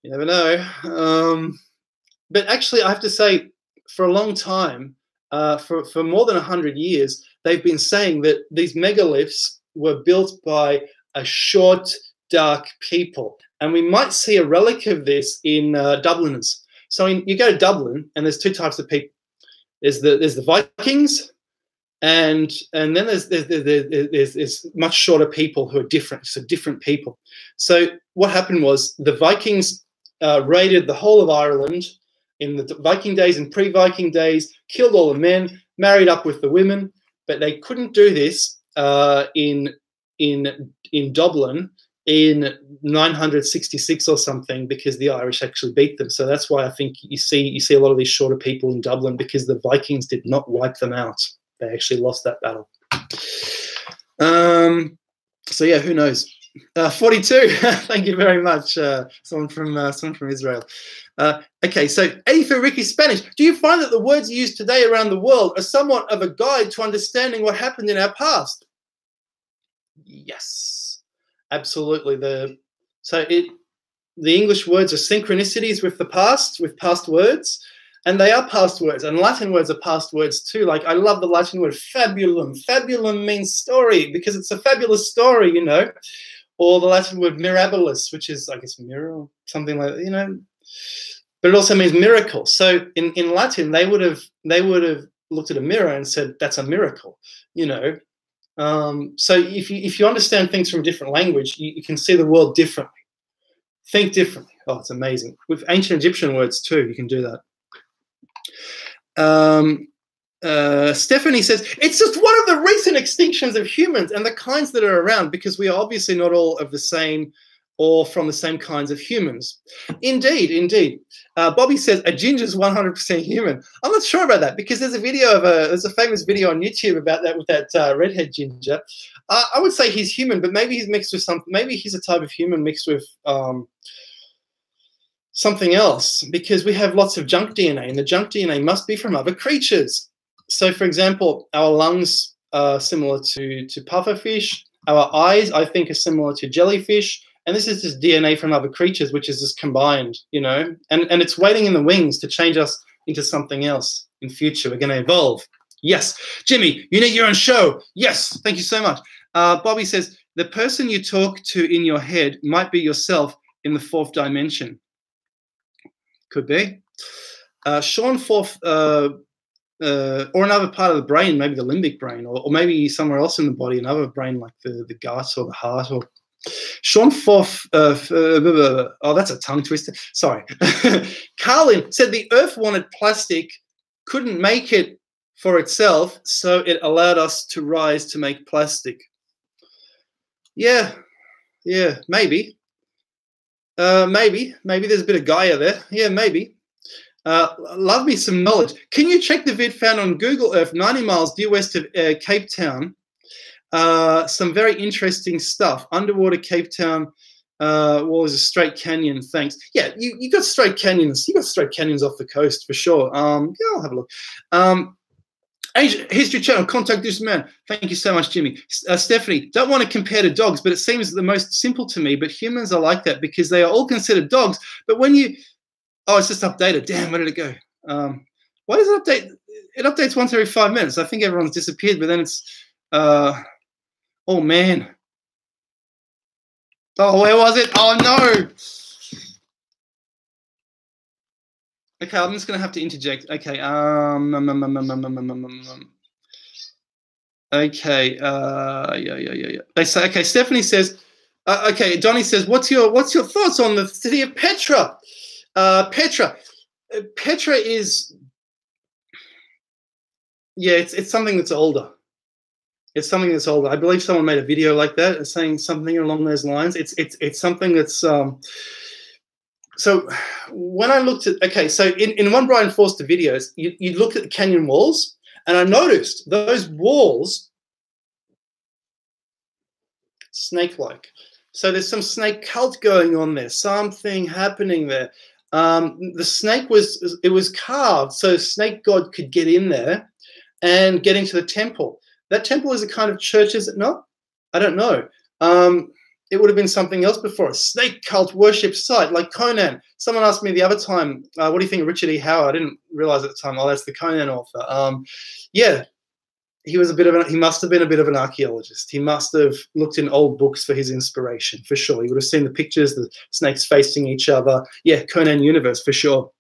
You never know. But actually, I have to say, for a long time, for more than 100 years, they've been saying that these megaliths were built by a short, dark people. And we might see a relic of this in Dubliners. So you go to Dublin, and there's two types of people. There's the Vikings, and then there's much shorter people who are different, so different people. So what happened was the Vikings raided the whole of Ireland in the Viking days and pre-Viking days, killed all the men, married up with the women, but they couldn't do this in Dublin in 966 or something because the Irish actually beat them. So that's why I think you see a lot of these shorter people in Dublin, because the Vikings did not wipe them out. They actually lost that battle. So yeah, who knows? 42. Thank you very much. Someone from Israel. Okay, so A for Ricky Spanish. Do you find that the words used today around the world are somewhat of a guide to understanding what happened in our past? Yes, absolutely. The English words are synchronicities with the past, with past words. And they are past words, and Latin words are past words too. Like, I love the Latin word fabulum. Fabulum means story because it's a fabulous story, you know. Or the Latin word mirabilis, which is, I guess, mirror or something like that, you know. But it also means miracle. So in Latin, they would have looked at a mirror and said, that's a miracle, you know. So if you understand things from a different language, you can see the world differently. Think differently. Oh, it's amazing. With ancient Egyptian words too, you can do that. Stephanie says, it's just one of the recent extinctions of humans and the kinds that are around, because we are obviously not all of the same or from the same kinds of humans. Indeed, indeed. Bobby says, a ginger's 100% human. I'm not sure about that, because there's a famous video on YouTube about that with that redhead ginger. I would say he's human, but maybe he's mixed with something. Maybe he's a type of human mixed with something else, because we have lots of junk DNA, and the junk DNA must be from other creatures. So, for example, our lungs are similar to pufferfish. Our eyes, I think, are similar to jellyfish. And this is just DNA from other creatures, which is just combined, you know. And it's waiting in the wings to change us into something else in future. We're going to evolve. Yes. Jimmy, you need your own show. Yes. Thank you so much. Bobby says, the person you talk to in your head might be yourself in the fourth dimension. Could be. Sean Forth, or another part of the brain, maybe the limbic brain, or maybe somewhere else in the body, another brain like the gut or the heart. Or Sean Forth, oh, that's a tongue twister. Sorry. Carlin said the Earth wanted plastic, couldn't make it for itself, so it allowed us to rise to make plastic. Yeah, maybe. Maybe there's a bit of Gaia there. Yeah, maybe. Love me some knowledge. Can you check the vid found on Google Earth, 90 miles due west of Cape Town? Some very interesting stuff. Underwater Cape Town was a straight canyon. Thanks. Yeah, you got straight canyons. You got straight canyons off the coast for sure. Yeah, I'll have a look. Asia History Channel, contact this man. Thank you so much, Jimmy. Stephanie, don't want to compare to dogs, but it seems the most simple to me. But humans are like that because they are all considered dogs. But when you, oh, it's just updated. Damn, where did it go? Why does it update? It updates once every 5 minutes. I think everyone's disappeared, but then it's, oh man. Oh, where was it? Oh no. Okay, I'm just gonna have to interject. Okay, okay, yeah. They say, okay, Stephanie says, okay, Donnie says, what's your thoughts on the city of Petra? Petra is, yeah, it's something that's older. It's something that's older. I believe someone made a video like that, saying something along those lines. It's something that's so when I looked at, okay, so in one Brian Forster videos, you look at the canyon walls, and I noticed those walls snake-like. So there's some snake cult going on there, something happening there. The snake was carved so snake god could get in there and get into the temple. That temple is a kind of church, is it not? I don't know. It would have been something else before, a snake cult worship site like Conan. Someone asked me the other time, what do you think of Richard E. Howard? I didn't realize at the time, oh, that's the Conan author. Yeah, he must have been a bit of an archaeologist. He must have looked in old books for his inspiration, for sure. He would have seen the pictures, the snakes facing each other. Yeah, Conan universe, for sure.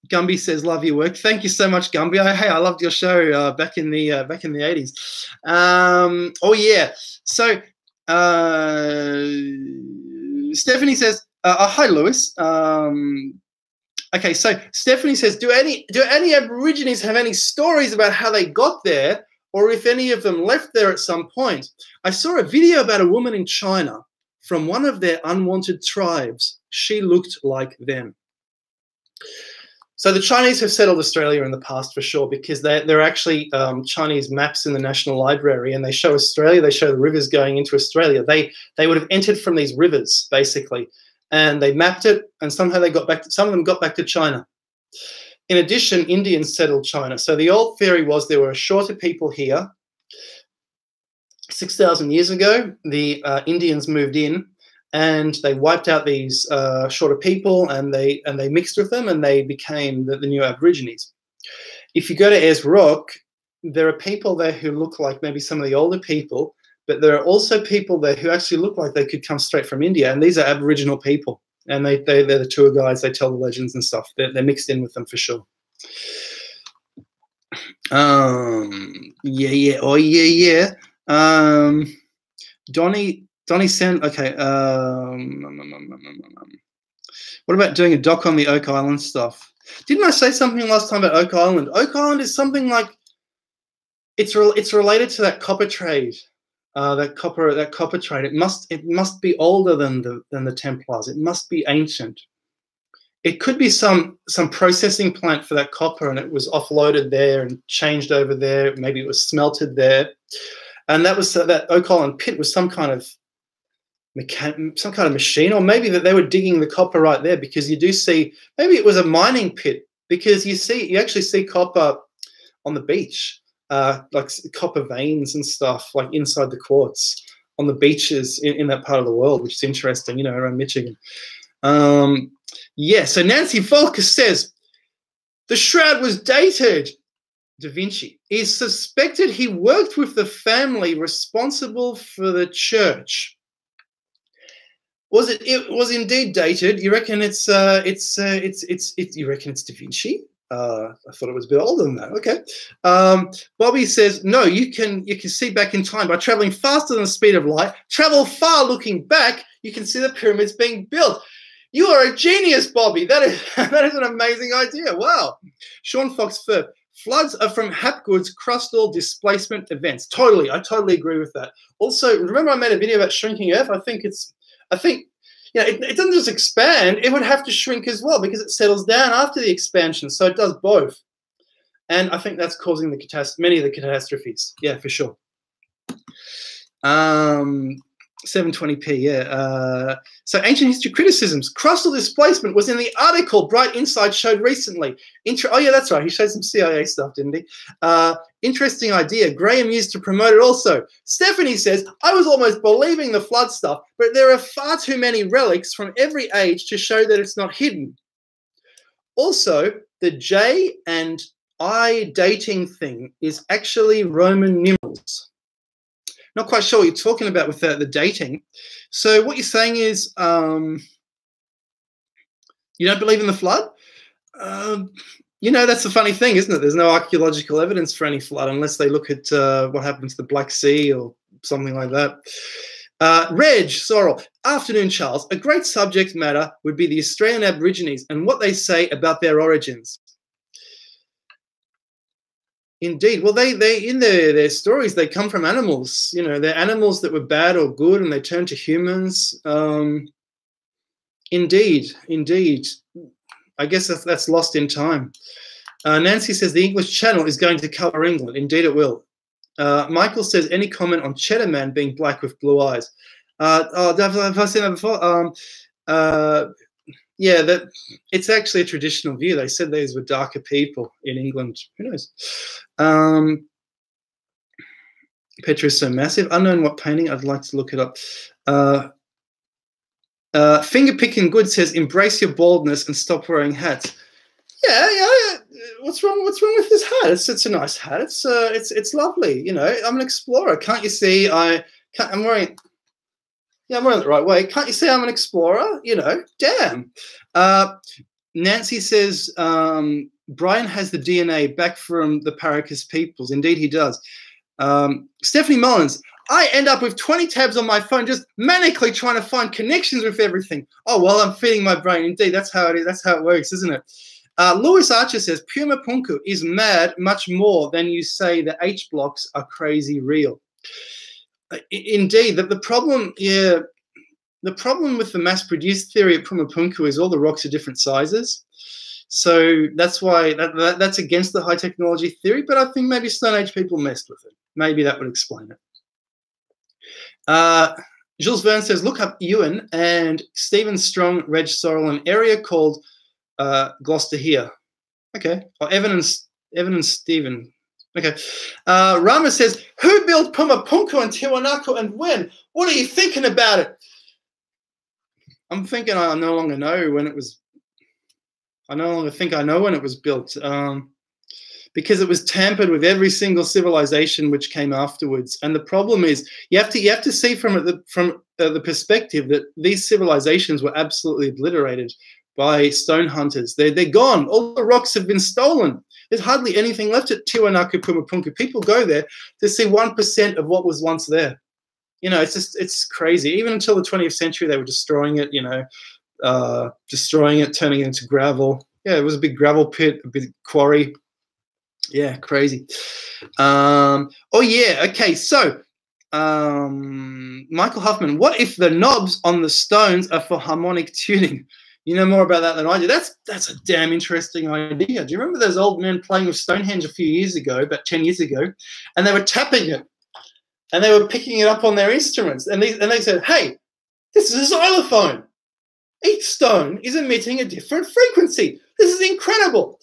Gumby says, "Love your work." Thank you so much, Gumby. Hey, I loved your show back in the 80s. Oh yeah. So Stephanie says, "Hi, Lewis." Okay, so Stephanie says, "Do any Aborigines have any stories about how they got there, or if any of them left there at some point? I saw a video about a woman in China from one of their unwanted tribes. She looked like them." So the Chinese have settled Australia in the past for sure, because there are actually Chinese maps in the National Library, and they show Australia. They show the rivers going into Australia. They would have entered from these rivers basically, and they mapped it, and somehow they got back. Some of them got back to China. In addition, Indians settled China. So the old theory was there were shorter people here. 6,000 years ago, the Indians moved in, and they wiped out these shorter people, and they mixed with them, and they became the new Aborigines. If you go to Ayers Rock, there are people there who look like maybe some of the older people, but there are also people there who actually look like they could come straight from India, and these are Aboriginal people, and they're the tour guides. They tell the legends and stuff. They're mixed in with them for sure. Yeah. Oh yeah. Donnie sent, okay. What about doing a doc on the Oak Island stuff? Didn't I say something last time about Oak Island? Oak Island is something like, it's related to that copper trade. That copper trade. It must be older than the Templars. It must be ancient. It could be some processing plant for that copper, and it was offloaded there and changed over there. Maybe it was smelted there, and that was that Oak Island pit was some kind of machine, or maybe that they were digging the copper right there, because you do see, maybe it was a mining pit, because you actually see copper on the beach, like copper veins and stuff, like inside the quartz on the beaches in that part of the world, which is interesting, you know, around Michigan. Yeah, so Nancy Volker says, the shroud was dated. Da Vinci is suspected he worked with the family responsible for the church. It was indeed dated. You reckon you reckon it's Da Vinci? I thought it was a bit older than that. Okay. Bobby says, no, you can see back in time by traveling faster than the speed of light. Travel far looking back, you can see the pyramids being built. You are a genius, Bobby. That is an amazing idea. Wow. Sean Fox Firth. Floods are from Hapgood's crustal displacement events. Totally. I totally agree with that. Also, remember I made a video about shrinking Earth? I think you know, it doesn't just expand, it would have to shrink as well because it settles down after the expansion. So it does both. And I think that's causing many of the catastrophes. Yeah, for sure. 720p, yeah. So ancient history criticisms. Crustal displacement was in the article Bright Insight showed recently. Oh, yeah, that's right. He showed some CIA stuff, didn't he? Interesting idea. Graham used to promote it also. Stephanie says, I was almost believing the flood stuff, but there are far too many relics from every age to show that it's not hidden. Also, the J and I dating thing is actually Roman numerals. Not quite sure what you're talking about with the dating. So what you're saying is you don't believe in the flood? You know, that's the funny thing, isn't it? There's no archaeological evidence for any flood unless they look at what happened to the Black Sea or something like that. Reg Sorrel, afternoon, Charles. A great subject matter would be the Australian Aborigines and what they say about their origins. Indeed. Well, they in their stories, they come from animals. You know, they're animals that were bad or good, and they turn to humans. Indeed. I guess that's lost in time. Nancy says the English Channel is going to cover England. Indeed, it will. Michael says, any comment on Cheddar Man being black with blue eyes? Have I seen that before? Yeah, that it's actually a traditional view. They said these were darker people in England. Who knows? Petra is so massive. Unknown what painting. I'd like to look it up. Finger picking good says embrace your baldness and stop wearing hats. Yeah. What's wrong with this hat? It's a nice hat. It's lovely. You know, I'm an explorer. Can't you see? I'm wearing. Yeah, I'm wearing it the right way. Can't you see I'm an explorer? You know, damn. Nancy says Brian has the DNA back from the Paracas peoples. Indeed, he does. Stephanie Mullins, I end up with 20 tabs on my phone just manically trying to find connections with everything. Oh, well, I'm feeding my brain. Indeed, that's how it is. That's how it works, isn't it? Lewis Archer says Puma Punku is mad much more than you say the H blocks are crazy real. Indeed, the problem, yeah, the problem with the mass-produced theory at Pumapunku is all the rocks are different sizes. So that's why that's against the high technology theory. But I think maybe Stone Age people messed with it. Maybe that would explain it. Jules Verne says, look up Ewan and Stephen Strong, Reg Sorrell, an area called Gloucester here. Okay. Or Evan and Stephen. Okay. Rama says, who built Pumapunku and Tiwanaku and when? What are you thinking about it? I'm thinking I no longer know when it was. I no longer think I know when it was built because it was tampered with every single civilization which came afterwards. And the problem is you have to see from the perspective that these civilizations were absolutely obliterated by stone hunters. They're gone. All the rocks have been stolen. There's hardly anything left at Tiwanaku, Pumapunku. People go there to see 1% of what was once there. You know, it's crazy. Even until the 20th century, they were destroying it, you know, destroying it, turning it into gravel. Yeah, it was a big gravel pit, a big quarry. Yeah, crazy. Oh, yeah, okay. So, Michael Huffman, what if the knobs on the stones are for harmonic tuning? You know more about that than I do. That's a damn interesting idea. Do you remember those old men playing with Stonehenge a few years ago, about 10 years ago, and they were tapping it, and they were picking it up on their instruments, and they said, hey, this is a xylophone. Each stone is emitting a different frequency. This is incredible.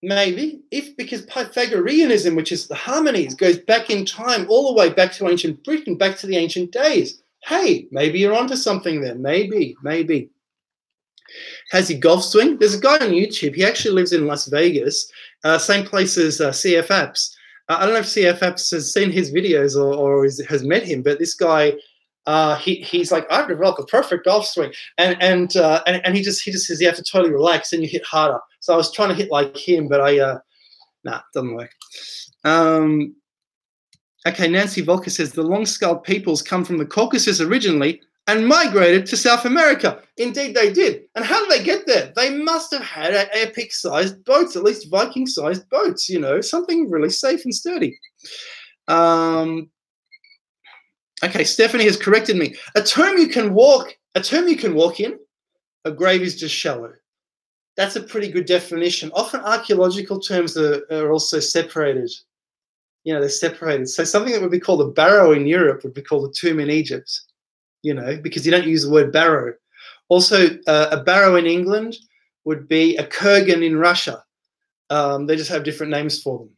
Maybe, because Pythagoreanism, which is the harmonies, goes back in time, all the way back to ancient Britain, back to the ancient days. Hey, maybe you're onto something there. Maybe. Has he golf swing? There's a guy on YouTube. He actually lives in Las Vegas, same place as CF Apps. I don't know if CF Apps has seen his videos or has met him, but this guy, he's like, I've developed a perfect golf swing, and he just says you have to totally relax and you hit harder. So I was trying to hit like him, but nah, doesn't work. Okay, Nancy Volker says the long-skulled peoples come from the Caucasus originally and migrated to South America. Indeed, they did. And how did they get there? They must have had epic-sized boats, at least Viking-sized boats, you know, something really safe and sturdy. Okay, Stephanie has corrected me. A tomb you can walk in, a grave is just shallow. That's a pretty good definition. Often archaeological terms are also separated. You know, they're separated. So something that would be called a barrow in Europe would be called a tomb in Egypt, you know, because you don't use the word barrow. Also, a barrow in England would be a kurgan in Russia. They just have different names for them.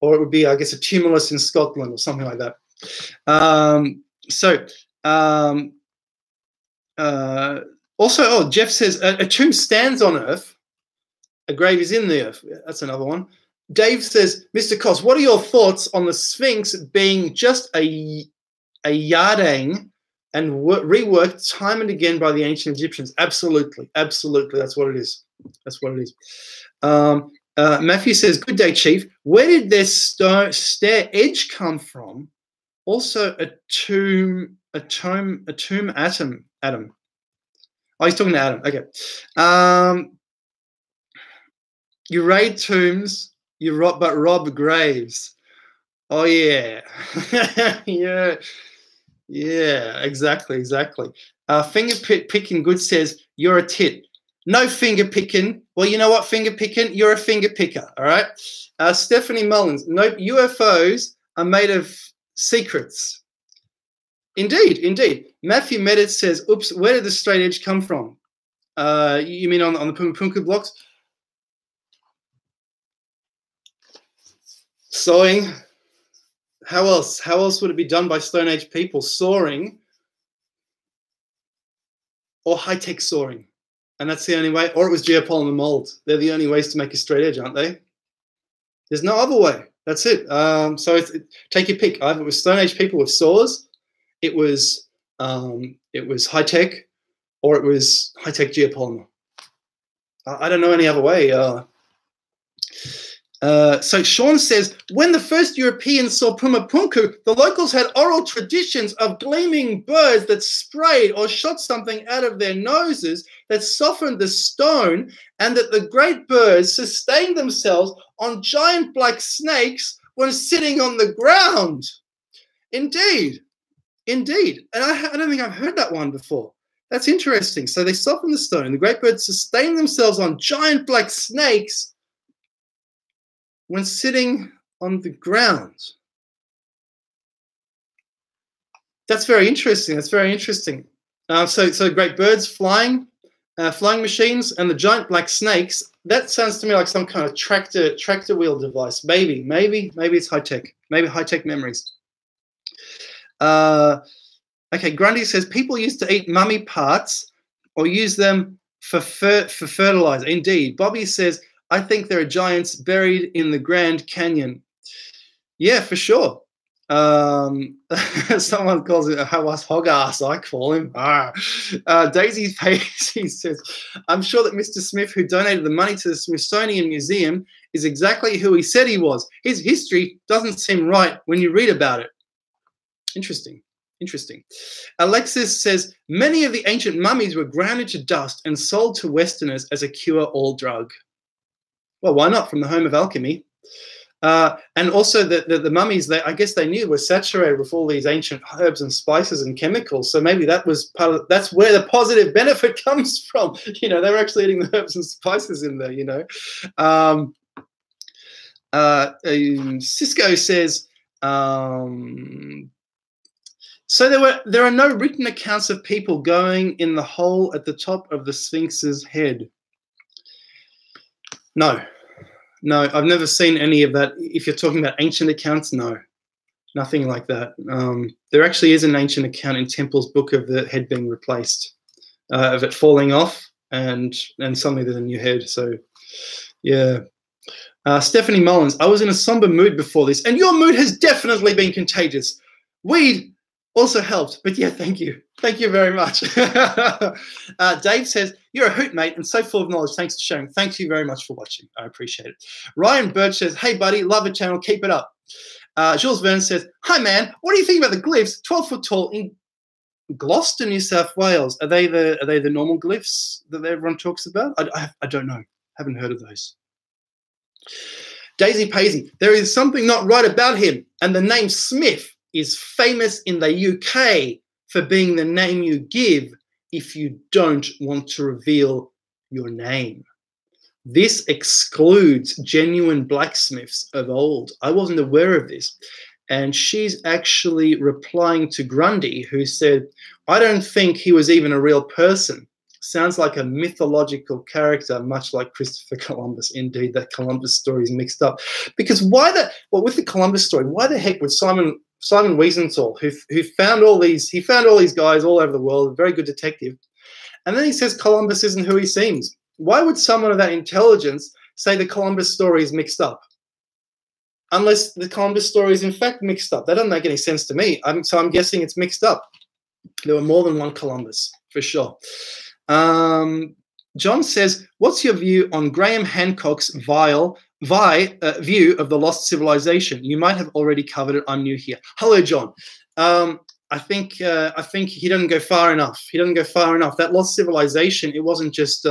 Or it would be, I guess, a tumulus in Scotland or something like that. Also, Jeff says, a tomb stands on earth, a grave is in the earth. That's another one. Dave says, Mr. Koss, what are your thoughts on the Sphinx being just a yardang and reworked time and again by the ancient Egyptians? Absolutely. Absolutely. That's what it is. That's what it is. Matthew says, good day, Chief. Where did their stair edge come from? Also a tomb atom. Oh, he's talking to Adam. Okay. You raid tombs, but rob graves. Oh yeah. yeah, exactly. Finger picking good says you're a tit. No finger picking. Well, you know what, finger picking? You're a finger picker, all right? Stephanie Mullins, nope, UFOs are made of secrets. Indeed. Matthew Medit says, oops, where did the straight edge come from? You mean on the Puma Punku blocks? Sawing. How else? How else would it be done by Stone Age people? Sawing or high-tech sawing. And that's the only way. Or it was geopolymer mold. They're the only ways to make a straight edge, aren't they? There's no other way. That's it. So take your pick. Either it was Stone Age people with saws, it was high-tech, or it was high-tech geopolymer. I don't know any other way. So Sean says, when the first Europeans saw Puma Punku, the locals had oral traditions of gleaming birds that sprayed or shot something out of their noses that softened the stone, and that the great birds sustained themselves on giant black snakes when sitting on the ground. Indeed. And I don't think I've heard that one before. That's interesting. So they softened the stone. The great birds sustained themselves on giant black snakes when sitting on the ground. That's very interesting. So great birds, flying machines, and the giant black snakes. That sounds to me like some kind of tractor wheel device. Maybe it's high tech. Maybe high tech memories. Okay, Grundy says people used to eat mummy parts or use them for fertilizer. Indeed. Bobby says, I think there are giants buried in the Grand Canyon. Yeah, for sure. Someone calls it a Hawas hog ass, I call him. Daisy Pacey says, I'm sure that Mr. Smith, who donated the money to the Smithsonian Museum, is exactly who he said he was. His history doesn't seem right when you read about it. Interesting. Alexis says, many of the ancient mummies were ground into dust and sold to Westerners as a cure-all drug. Well, why not? From the home of alchemy. And also the mummies, I guess they knew, were saturated with all these ancient herbs and spices and chemicals. So maybe that was that's where the positive benefit comes from. You know, they were actually eating the herbs and spices in there, you know. Cisco says, so there are no written accounts of people going in the hole at the top of the Sphinx's head. No, I've never seen any of that. If you're talking about ancient accounts, no, nothing like that. There actually is an ancient account in Temple's book of the head being replaced, of it falling off and suddenly there's a new head. So, yeah. Stephanie Mullins, I was in a somber mood before this, and your mood has definitely been contagious. Weed also helped, but yeah, thank you. Thank you very much. Dave says, you're a hoot, mate, and so full of knowledge. Thanks for sharing. Thank you very much for watching. I appreciate it. Ryan Birch says, hey, buddy, love the channel. Keep it up. Jules Verne says, hi, man. What do you think about the glyphs, 12 foot tall, in Gloucester, New South Wales? Are they the normal glyphs that everyone talks about? I don't know. Haven't heard of those. Daisy Paisy, there is something not right about him and the name Smith. is famous in the UK for being the name you give if you don't want to reveal your name. This excludes genuine blacksmiths of old. I wasn't aware of this. And she's actually replying to Grundy, who said, I don't think he was even a real person. Sounds like a mythological character, much like Christopher Columbus. Indeed, that Columbus story is mixed up. Because with the Columbus story, why the heck would Simon Wiesenthal, who found all these guys all over the world, a very good detective, and then he says Columbus isn't who he seems. Why would someone of that intelligence say the Columbus story is mixed up? Unless the Columbus story is in fact mixed up. That doesn't make any sense to me. So I'm guessing it's mixed up. There were more than one Columbus, for sure. John says, what's your view on Graham Hancock's view of the lost civilization? You might have already covered it. I'm new here. Hello, John. I think he doesn't go far enough. He doesn't go far enough. That lost civilization, it wasn't just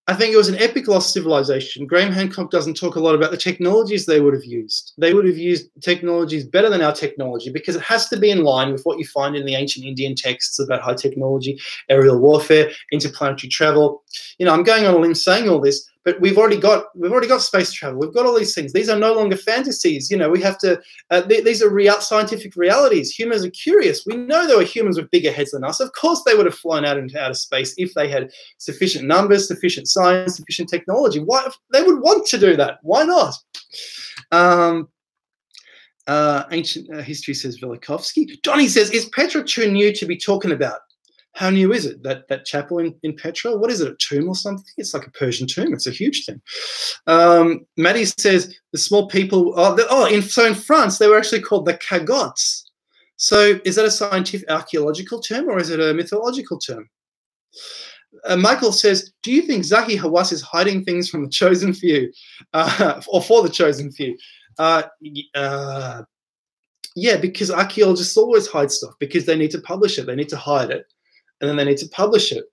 I think it was an epic lost civilization. Graham Hancock doesn't talk a lot about the technologies they would have used. They would have used technologies better than our technology because it has to be in line with what you find in the ancient Indian texts about high technology, aerial warfare, interplanetary travel. You know, I'm going on a limb saying all this, but we've already got space travel. We've got all these things. These are no longer fantasies. You know, we have to. These are real scientific realities. Humans are curious. We know there were humans with bigger heads than us. Of course, they would have flown out into outer space if they had sufficient numbers, sufficient science, sufficient technology. Why they would want to do that? Why not? Ancient history says Velikovsky. Donnie says, is Petra too new to be talking about? How new is it? That chapel in Petra? What is it, a tomb or something? It's like a Persian tomb. It's a huge thing. Maddie says the small people. So in France, they were actually called the Cagots. So is that a scientific archaeological term or is it a mythological term? Michael says, do you think Zahi Hawass is hiding things from the chosen few or for the chosen few? Yeah, because archaeologists always hide stuff because they need to publish it. They need to hide it. And then they need to publish it.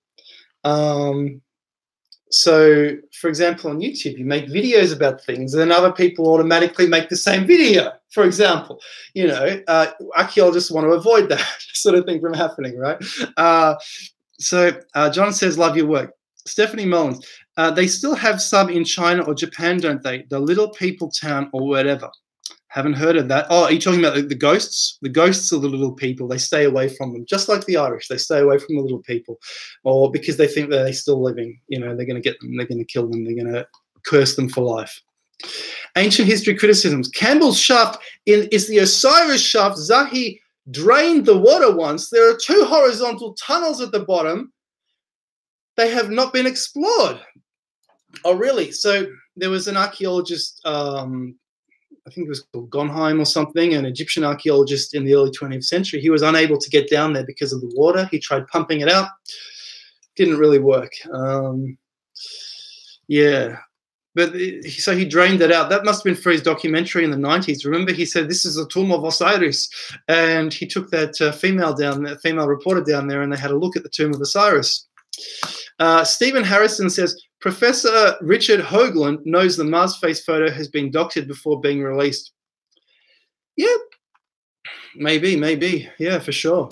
So, for example, on YouTube, you make videos about things, and then other people automatically make the same video, for example. You know, archaeologists want to avoid that sort of thing from happening, right? John says, love your work. Stephanie Mullins, they still have some in China or Japan, don't they? The little people town or whatever. Haven't heard of that. Oh, are you talking about the ghosts? The ghosts are the little people. They stay away from them, just like the Irish. They stay away from the little people, or because they think that they're still living. You know, they're going to get them. They're going to kill them. They're going to curse them for life. Ancient history criticisms. Campbell's shaft is the Osiris shaft. Zahi drained the water once. There are 2 horizontal tunnels at the bottom. They have not been explored. Oh, really? So there was an archaeologist. I think it was called Gonheim or something, an Egyptian archaeologist in the early 20th century. He was unable to get down there because of the water. He tried pumping it out. Didn't really work. Yeah. But so he drained it out. That must have been for his documentary in the 90s. Remember, he said, this is a tomb of Osiris. And he took that female reporter down there, and they had a look at the tomb of Osiris. Stephen Harrison says, Professor Richard Hoagland knows the Mars face photo has been doctored before being released. Yeah, maybe. Yeah, for sure.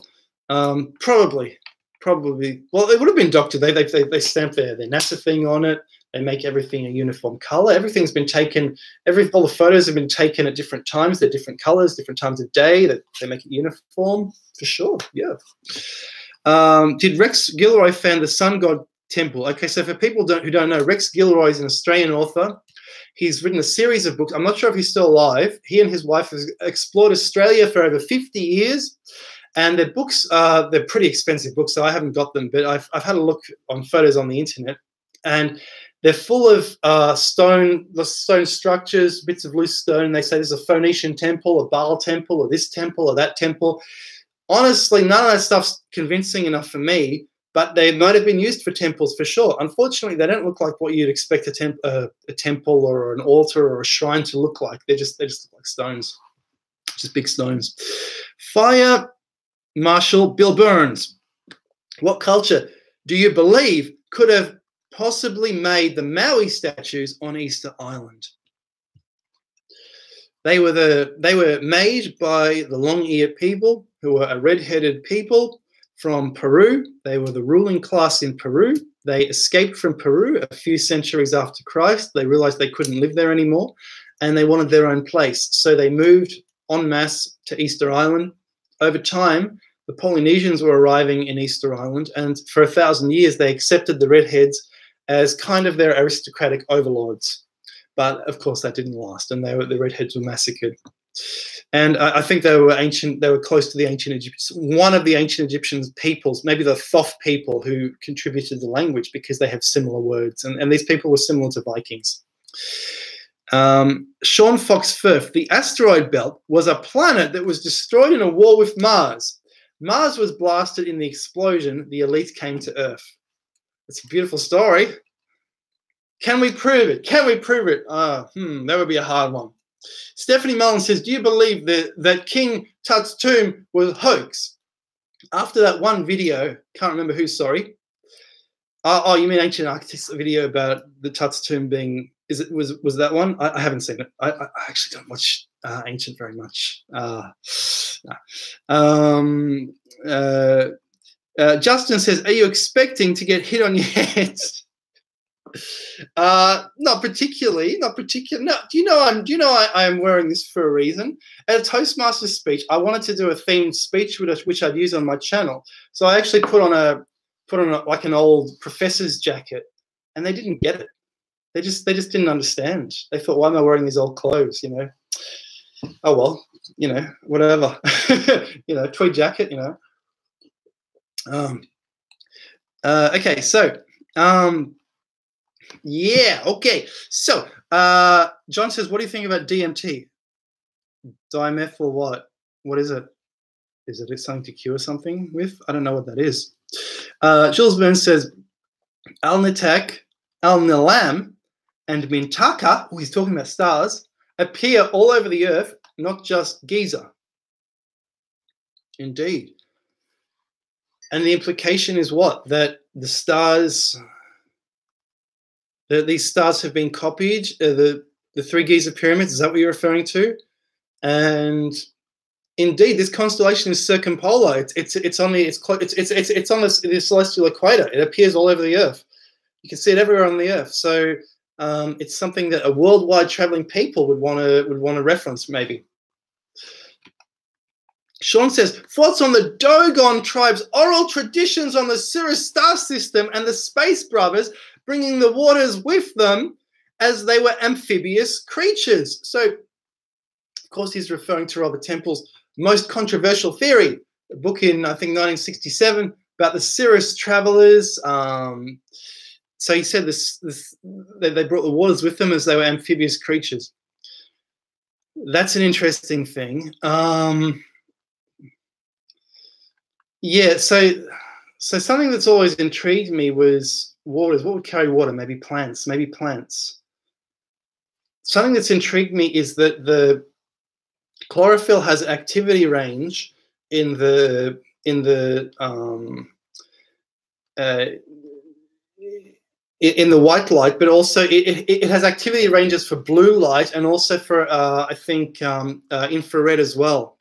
Probably. Well, it would have been doctored. They stamped their NASA thing on it. They make everything a uniform color. Everything's been taken. All the photos have been taken at different times. They're different colors, different times of day. They make it uniform for sure. Yeah. Did Rex Gilroy found the Sun God Temple? Okay, so for people who don't know, Rex Gilroy is an Australian author. He's written a series of books. I'm not sure if he's still alive. He and his wife have explored Australia for over 50 years, and their books they're pretty expensive books, so I haven't got them, but I've had a look on photos on the internet, and they're full of stone structures, bits of loose stone. They say there's a Phoenician temple, a Baal temple, or this temple, or that temple. Honestly, none of that stuff's convincing enough for me, but they might have been used for temples for sure. Unfortunately, they don't look like what you'd expect a temple or an altar or a shrine to look like. They just look like stones, just big stones. Fire Marshal Bill Burns. What culture do you believe could have possibly made the Maui statues on Easter Island? They were made by the long-eared people, who were a red-headed people from Peru. They were the ruling class in Peru. They escaped from Peru a few centuries after Christ. They realized they couldn't live there anymore, and they wanted their own place. So they moved en masse to Easter Island. Over time, the Polynesians were arriving in Easter Island, and for 1,000 years, they accepted the redheads as kind of their aristocratic overlords. But of course, that didn't last, and the redheads were massacred. And I think they were ancient. They were close to the ancient Egyptians. One of the ancient Egyptian peoples, maybe the Thoth people, who contributed the language because they have similar words, and these people were similar to Vikings. Sean Fox Firth, the asteroid belt was a planet that was destroyed in a war with Mars. Mars was blasted in the explosion. The elite came to Earth. It's a beautiful story. Can we prove it? Can we prove it? That would be a hard one. Stephanie Mullen says, do you believe that King Tut's tomb was a hoax? After that one video, can't remember who, sorry. Oh, you mean Ancient Architects video about the Tut's tomb being, was that one? I haven't seen it. I actually don't watch Ancient very much. Justin says, are you expecting to get hit on your head? Not particularly. No, do you know I am wearing this for a reason? At a Toastmasters speech, I wanted to do a themed speech which I'd use on my channel. So I actually put on like an old professor's jacket, and they didn't get it. They just didn't understand. They thought, why am I wearing these old clothes? You know. Oh well, you know, whatever. You know, tweed jacket. You know. Okay, so. Yeah, okay. So, John says, what do you think about DMT? Dimethyl what? What is it? Is it something to cure something with? I don't know what that is. Jules Burns says, Al-Nitak, Al-Nilam, and Mintaka, oh, he's talking about stars, appear all over the Earth, not just Giza. Indeed. And the implication is what? That the stars... These stars have been copied, the three Giza pyramids, is that what you're referring to? And indeed, this constellation is circumpolar. It's on the celestial equator. It appears all over the Earth. You can see it everywhere on the Earth. So it's something that a worldwide traveling people would want to reference, maybe. Sean says, thoughts on the Dogon tribe's oral traditions on the Sirius star system and the Space Brothers bringing the waters with them as they were amphibious creatures. So, of course, he's referring to Robert Temple's most controversial theory, a book in, I think, 1967 about the Sirius travelers. So he said they brought the waters with them as they were amphibious creatures. That's an interesting thing. Yeah, so something that's always intrigued me was waters. What would carry water? Maybe plants. Maybe plants. Something that's intrigued me is that the chlorophyll has activity range in the white light, but also it has activity ranges for blue light and also for I think infrared as well.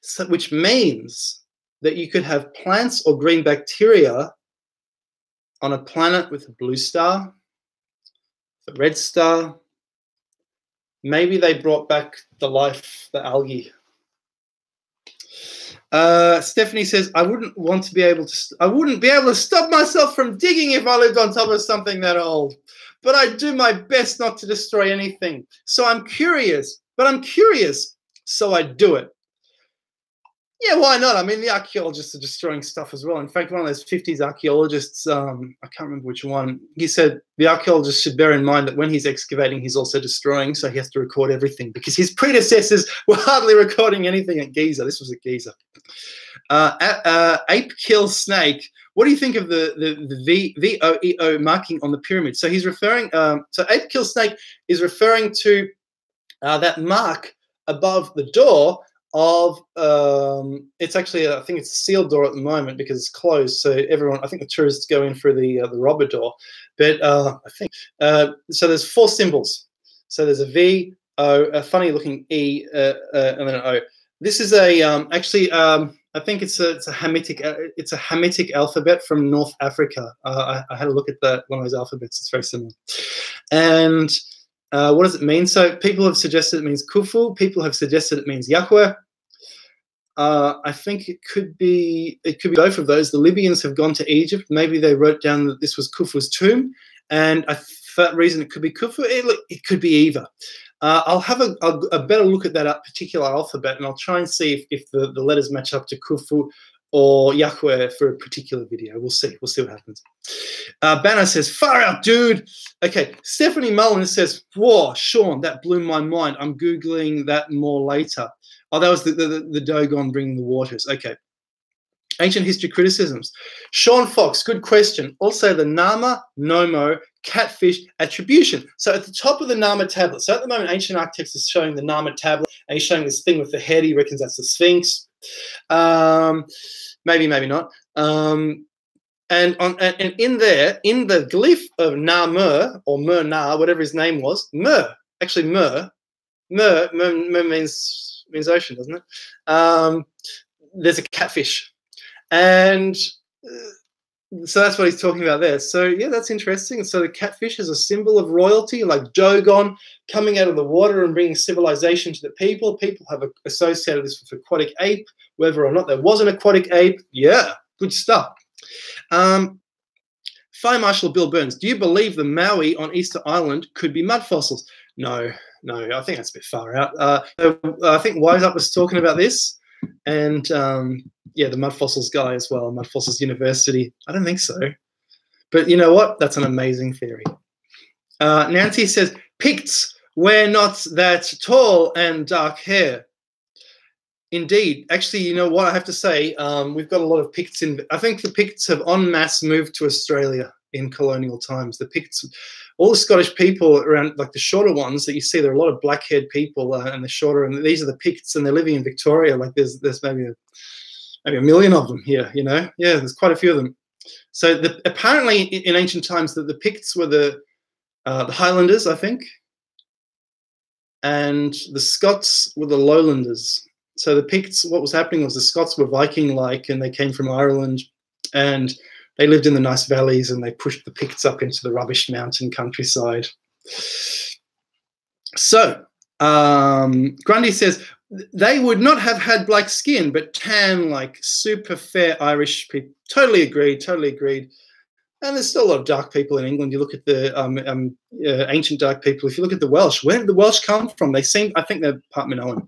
So, which means that you could have plants or green bacteria on a planet with a blue star, a red star. Maybe they brought back the life, the algae. Stephanie says, I wouldn't be able to stop myself from digging if I lived on top of something that old. But I do my best not to destroy anything. So I'm curious, so I do it. Yeah, why not? I mean, the archaeologists are destroying stuff as well. In fact, one of those 50s archaeologists, I can't remember which one, he said the archaeologist should bear in mind that when he's excavating, he's also destroying, so he has to record everything because his predecessors were hardly recording anything at Giza. This was at Giza. Ape kill snake. What do you think of the VOEO marking on the pyramid? So he's referring, so ape kill snake is referring to that mark above the door of it's actually I think it's a sealed door at the moment because it's closed, so everyone, I think the tourists go in through the robber door, but I think so there's four symbols. So there's a V, O, a funny looking E, and then an O. This is a actually I think it's a Hamitic alphabet from North Africa. I had a look at one of those alphabets. It's very similar. And what does it mean? So people have suggested it means Khufu. People have suggested it means Yahweh. I think it could be both of those. The Libyans have gone to Egypt. Maybe they wrote down that this was Khufu's tomb, and for that reason it could be Khufu. It could be either. I'll have a better look at that particular alphabet, and I'll try and see if the letters match up to Khufu or Yahweh for a particular video. We'll see. We'll see what happens. Banner says, far out, dude. Okay. Stephanie Mullen says, whoa, Sean, that blew my mind. I'm Googling that more later. Oh, that was the Dogon bringing the waters. Okay. Ancient history criticisms. Sean Fox, good question. Also, the Nama, Nomo, catfish attribution. So at the top of the Nama tablet. So at the moment, Ancient Architects is showing the Nama tablet, and he's showing this thing with the head. He reckons that's the Sphinx. Maybe, maybe not. And in there, in the glyph of Na-Mer, or Mer-Na, whatever his name was, Mer, actually Mer means ocean, doesn't it? There's a catfish. And so that's what he's talking about there. So, yeah, that's interesting. So the catfish is a symbol of royalty, like Dogon coming out of the water and bringing civilization to the people. People have associated this with aquatic ape, whether or not there was an aquatic ape. Yeah, good stuff. Fire Marshal Bill Burns, do you believe the Maui on Easter Island could be mud fossils? No, I think that's a bit far out. I think Wise Up was talking about this. And, yeah, the Mud Fossils guy as well, Mud Fossils University. I don't think so. But you know what? That's an amazing theory. Nancy says, Picts were not that tall and dark hair. Indeed. Actually, you know what I have to say? We've got a lot of Picts in. I think the Picts have en masse moved to Australia in colonial times. The Picts, all the Scottish people around, like the shorter ones that you see, there are a lot of black-haired people, and the shorter, and these are the Picts, and they're living in Victoria. Like there's maybe a million of them here, you know? Yeah, there's quite a few of them. So apparently in ancient times the Picts were the Highlanders, I think, and the Scots were the Lowlanders. So the Picts, what was happening was the Scots were Viking-like, and they came from Ireland, and they lived in the nice valleys, and they pushed the Picts up into the rubbish mountain countryside. So Grundy says, they would not have had black skin, but tan, like super fair Irish people. Totally agreed, totally agreed. And there's still a lot of dark people in England. You look at the ancient dark people. If you look at the Welsh, where did the Welsh come from? I think they're part Minoan.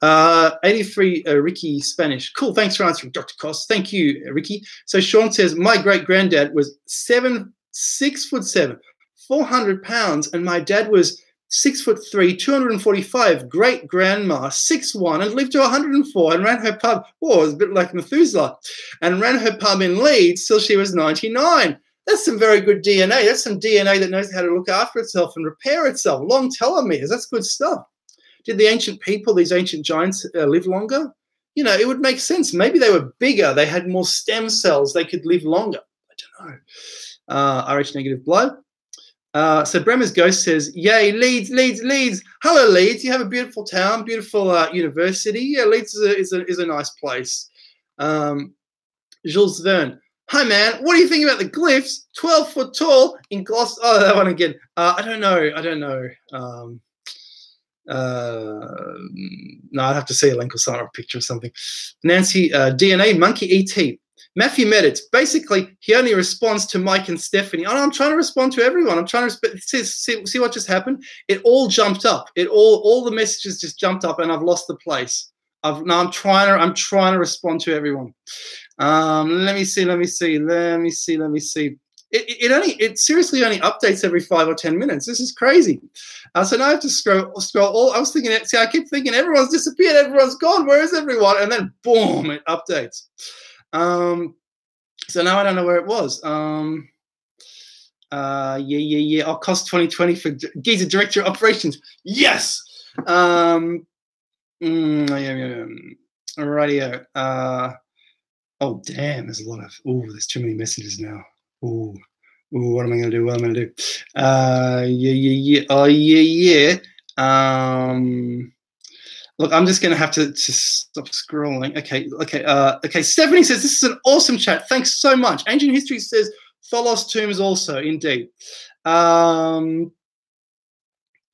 83 Ricky Spanish. Cool, thanks for answering, Dr. Koss. Thank you, Ricky. So Sean says, my great-granddad was 6'7", 400 pounds, and my dad was 6'3", 245. Great-grandma, 6'1", and lived to 104 and ran her pub. Whoa, it was a bit like Methuselah. And ran her pub in Leeds till she was 99. That's some very good DNA. That's some DNA that knows how to look after itself and repair itself. Long telomeres. That's good stuff. Did the ancient people, these ancient giants, live longer? You know, it would make sense. Maybe they were bigger. They had more stem cells. They could live longer. I don't know. RH negative blood. So Bremer's Ghost says, yay, Leeds, Leeds, Leeds. Hello, Leeds. You have a beautiful town, beautiful university. Yeah, Leeds is a nice place. Jules Verne. Hi, man. What do you think about the glyphs? 12 foot tall in Gloucester. Oh, that one again. I don't know. No, I'd have to see a link or something, or a picture or something. Nancy, DNA, monkey ET. Matthew Meditz, basically, he only responds to Mike and Stephanie. Oh, no, I'm trying to respond to everyone. I'm trying to see what just happened. It all jumped up. All the messages just jumped up, and I've lost the place. I'm trying to respond to everyone. Let me see. It seriously only updates every 5 or 10 minutes. This is crazy. So now I have to scroll all. I was thinking, see, I keep thinking everyone's disappeared, everyone's gone. Where is everyone? And then boom, it updates. So now I don't know where it was. Yeah. I'll cost 2020 for Giza Director of Operations. Yes. Yeah. Rightio. Oh damn, there's a lot of. Oh, there's too many messages now. Ooh, what am I going to do? Yeah. Oh, yeah. Look, I'm just going to have to stop scrolling. Okay. Stephanie says, this is an awesome chat. Thanks so much. Ancient History says, Tholos tombs also, indeed.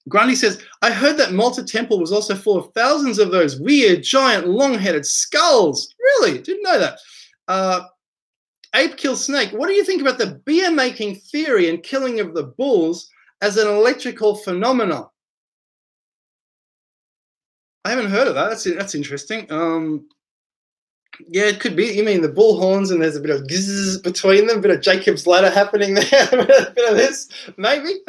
Grundy says, I heard that Malta Temple was also full of thousands of those weird, giant, long-headed skulls. Really? Didn't know that. Ape kills snake. What do you think about the beer-making theory and killing of the bulls as an electrical phenomenon? I haven't heard of that. That's interesting. Yeah, it could be. You mean the bull horns and there's a bit of zzz between them, a bit of Jacob's ladder happening there, a bit of this, maybe.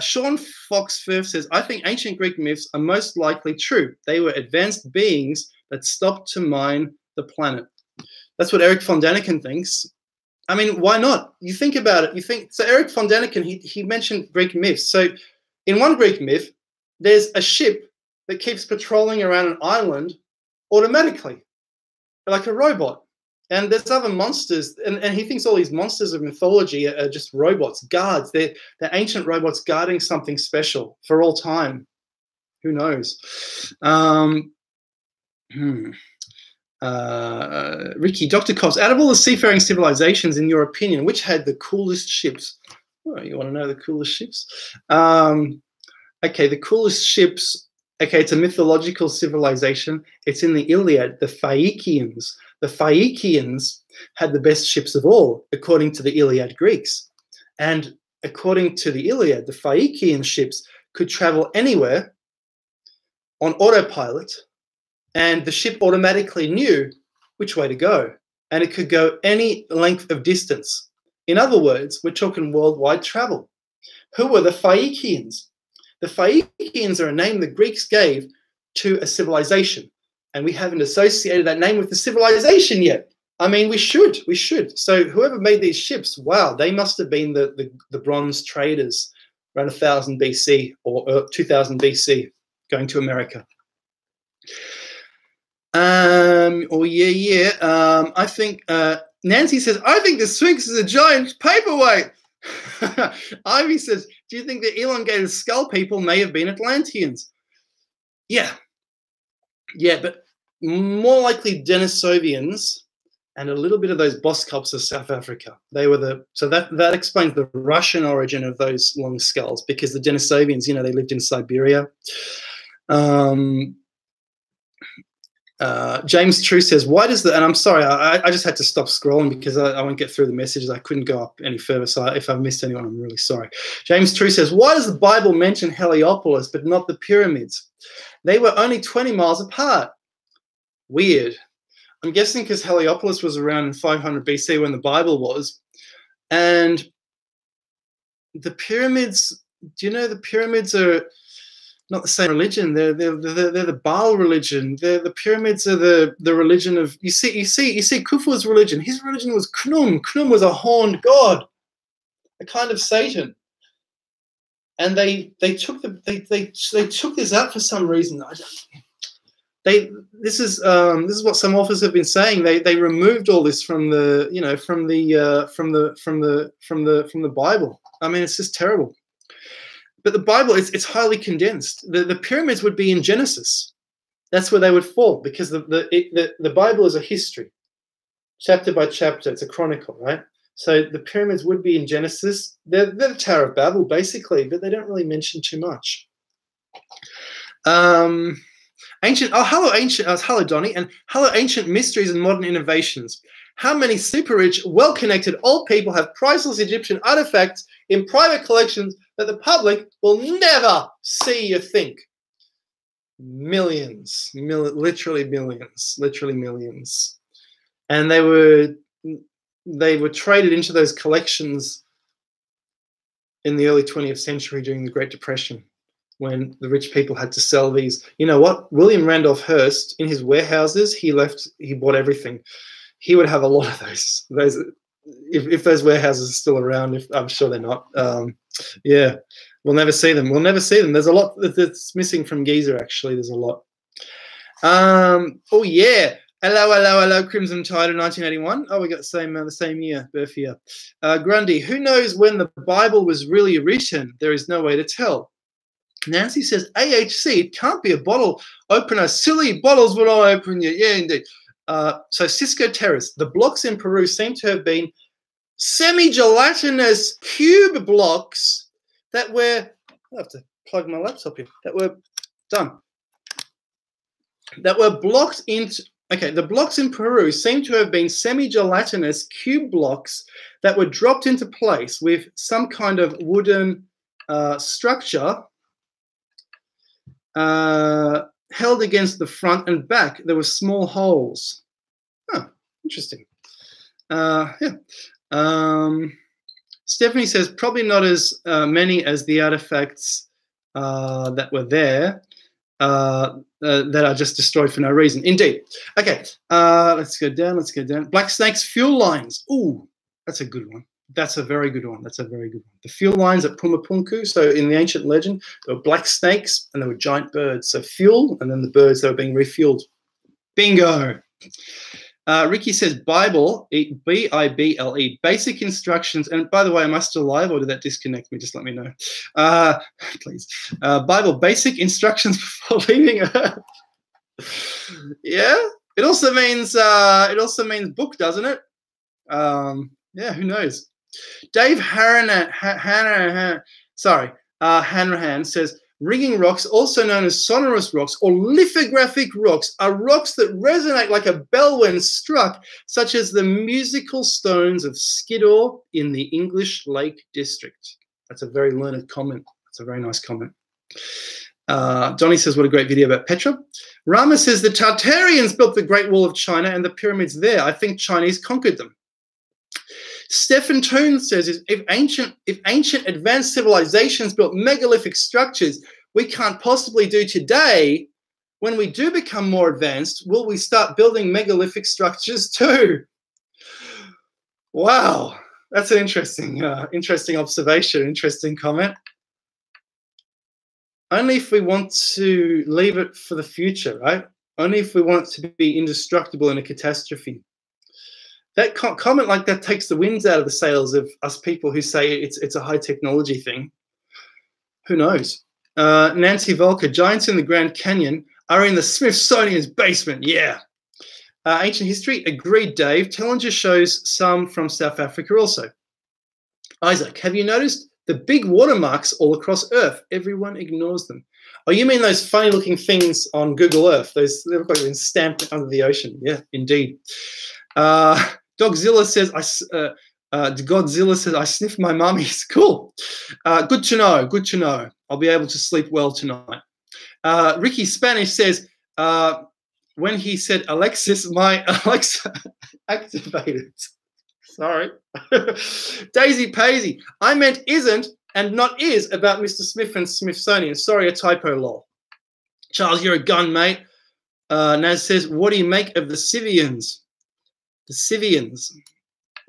Sean Fox Firth says, I think ancient Greek myths are most likely true. They were advanced beings that stopped to mine the planet. That's what Eric von Daniken thinks. I mean, why not? You think about it. So Eric von Daniken, he mentioned Greek myths. So in one Greek myth, there's a ship that keeps patrolling around an island automatically, like a robot. And there's other monsters, and he thinks all these monsters of mythology are just robots, guards. They're ancient robots guarding something special for all time. Who knows? Ricky, Dr. Cobbs, out of all the seafaring civilizations, in your opinion, which had the coolest ships? Oh, you want to know the coolest ships? Okay, the coolest ships. Okay, it's a mythological civilization. It's in the Iliad, the Phaeacians. The Phaeacians had the best ships of all, according to the Iliad Greeks. And according to the Iliad, the Phaeacian ships could travel anywhere on autopilot, and the ship automatically knew which way to go. And it could go any length of distance. In other words, we're talking worldwide travel. Who were the Phaeacians? The Phaeacians are a name the Greeks gave to a civilization, and we haven't associated that name with the civilization yet. I mean, we should. So whoever made these ships, wow, they must have been the bronze traders around 1000 BC or 2000 BC going to America. I think Nancy says, I think the Sphinx is a giant paperweight. Ivy says, do you think the elongated skull people may have been Atlanteans? Yeah, but more likely Denisovians and a little bit of those Boskops of South Africa. They were so that explains the Russian origin of those long skulls, because the Denisovians, they lived in Siberia. James True says, why does and I'm sorry, I just had to stop scrolling because I won't get through the messages. I couldn't go up any further, so if I've missed anyone, I'm really sorry. James True says, why does the Bible mention Heliopolis but not the pyramids? They were only 20 miles apart. Weird. I'm guessing because Heliopolis was around 500 BC when the Bible was. And the pyramids, do you know the pyramids are not the same religion? They're the Baal religion. The pyramids are the religion of you see Khufu's religion. His religion was Khnum. Khnum was a horned god, a kind of Satan. And they took this out for some reason. This is what some authors have been saying. They removed all this from the Bible. I mean, it's just terrible. But the Bible, it's highly condensed. The pyramids would be in Genesis. That's where they would fall, because the Bible is a history, chapter by chapter. It's a chronicle, right? So the pyramids would be in Genesis. They're the Tower of Babel, basically, but they don't really mention too much. Hello, Donnie, and hello, ancient mysteries and modern innovations. How many super rich, well-connected old people have priceless Egyptian artifacts in private collections that the public will never see or think? Millions, literally millions. And they were traded into those collections in the early 20th century during the Great Depression, when the rich people had to sell these. You know what? William Randolph Hearst, in his warehouses, he bought everything. He would have a lot of those. If those warehouses are still around, I'm sure they're not. Yeah, we'll never see them. There's a lot that's missing from Giza, actually. There's a lot. Oh, yeah. Hello, Crimson Tide of 1981. Oh, we got the same year, birth year. Grundy, who knows when the Bible was really written? There is no way to tell. Nancy says, AHC, it can't be a bottle opener. Silly, bottles will not open yet. Yeah, indeed. So Cisco Terrace, the blocks in Peru seem to have been semi-gelatinous cube blocks that were, I have to plug my laptop in, that were done. That were blocked into, okay, the blocks in Peru seem to have been semi-gelatinous cube blocks that were dropped into place with some kind of wooden structure held against the front and back. There were small holes. Oh, interesting. Yeah. Stephanie says probably not as many as the artifacts that were there that are just destroyed for no reason. Indeed. Okay, let's go down. Let's go down. Black Snake's fuel lines. Ooh, that's a good one. That's a very good one. That's a very good one. The fuel lines at Pumapunku. So in the ancient legend, there were black snakes and there were giant birds. So fuel and then the birds that were being refueled. Bingo. Ricky says Bible, B-I-B-L-E, basic instructions. And by the way, am I still live or did that disconnect me? Just let me know. Please. Bible, basic instructions before leaving Earth. Yeah. It also means book, doesn't it? Yeah, who knows? Dave Hanrahan says, ringing rocks, also known as sonorous rocks or lithographic rocks, are rocks that resonate like a bell when struck, such as the musical stones of Skiddaw in the English Lake District. That's a very learned comment. That's a very nice comment. Donnie says, what a great video about Petra. Rama says, the Tartarians built the Great Wall of China and the pyramids there. I think Chinese conquered them. Stephen Toon says, if ancient advanced civilizations built megalithic structures we can't possibly do today, when we do become more advanced, will we start building megalithic structures too? Wow, that's an interesting observation, interesting comment. Only if we want to leave it for the future, right? Only if we want it to be indestructible in a catastrophe. That comment like that takes the winds out of the sails of us people who say it's a high technology thing. Who knows? Nancy Volker, giants in the Grand Canyon are in the Smithsonian's basement. Yeah. Ancient history, agreed, Dave. Tellinger shows some from South Africa also. Isaac, have you noticed the big watermarks all across Earth? Everyone ignores them. Oh, you mean those funny looking things on Google Earth? They look like they've been stamped under the ocean. Yeah, indeed. Dogzilla says, Godzilla says, I sniff my mummies. Cool. Good to know. Good to know. I'll be able to sleep well tonight. Ricky Spanish says, when he said Alexis, my Alexa activated. Sorry. Daisy Paisy, I meant isn't and not is about Mr. Smith and Smithsonian. Sorry, a typo, lol. Charles, you're a gun, mate. Naz says, what do you make of the Scythians? The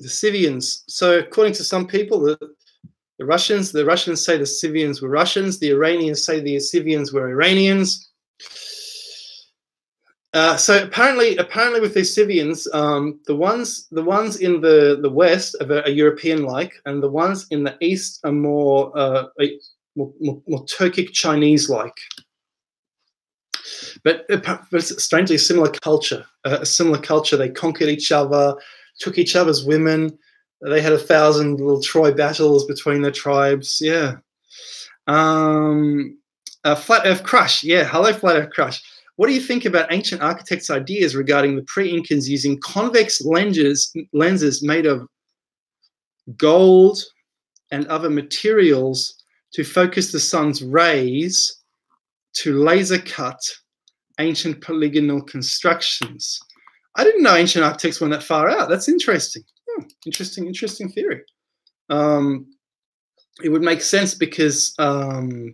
Scythians. So according to some people, the Russians say the Scythians were Russians. The Iranians say the Scythians were Iranians. So apparently with the Scythians, the ones in the west are European-like, and the ones in the east are more Turkic Chinese-like. But it's strangely a similar culture. They conquered each other, took each other's women. They had 1,000 little Troy battles between the tribes. Yeah. Flat Earth Crush. Yeah. Hello, Flat Earth Crush. What do you think about ancient architects' ideas regarding the pre-Incans using convex lenses made of gold and other materials to focus the sun's rays to laser cut ancient polygonal constructions? I didn't know ancient architects went that far out. That's interesting. Interesting theory. It would make sense because, yeah,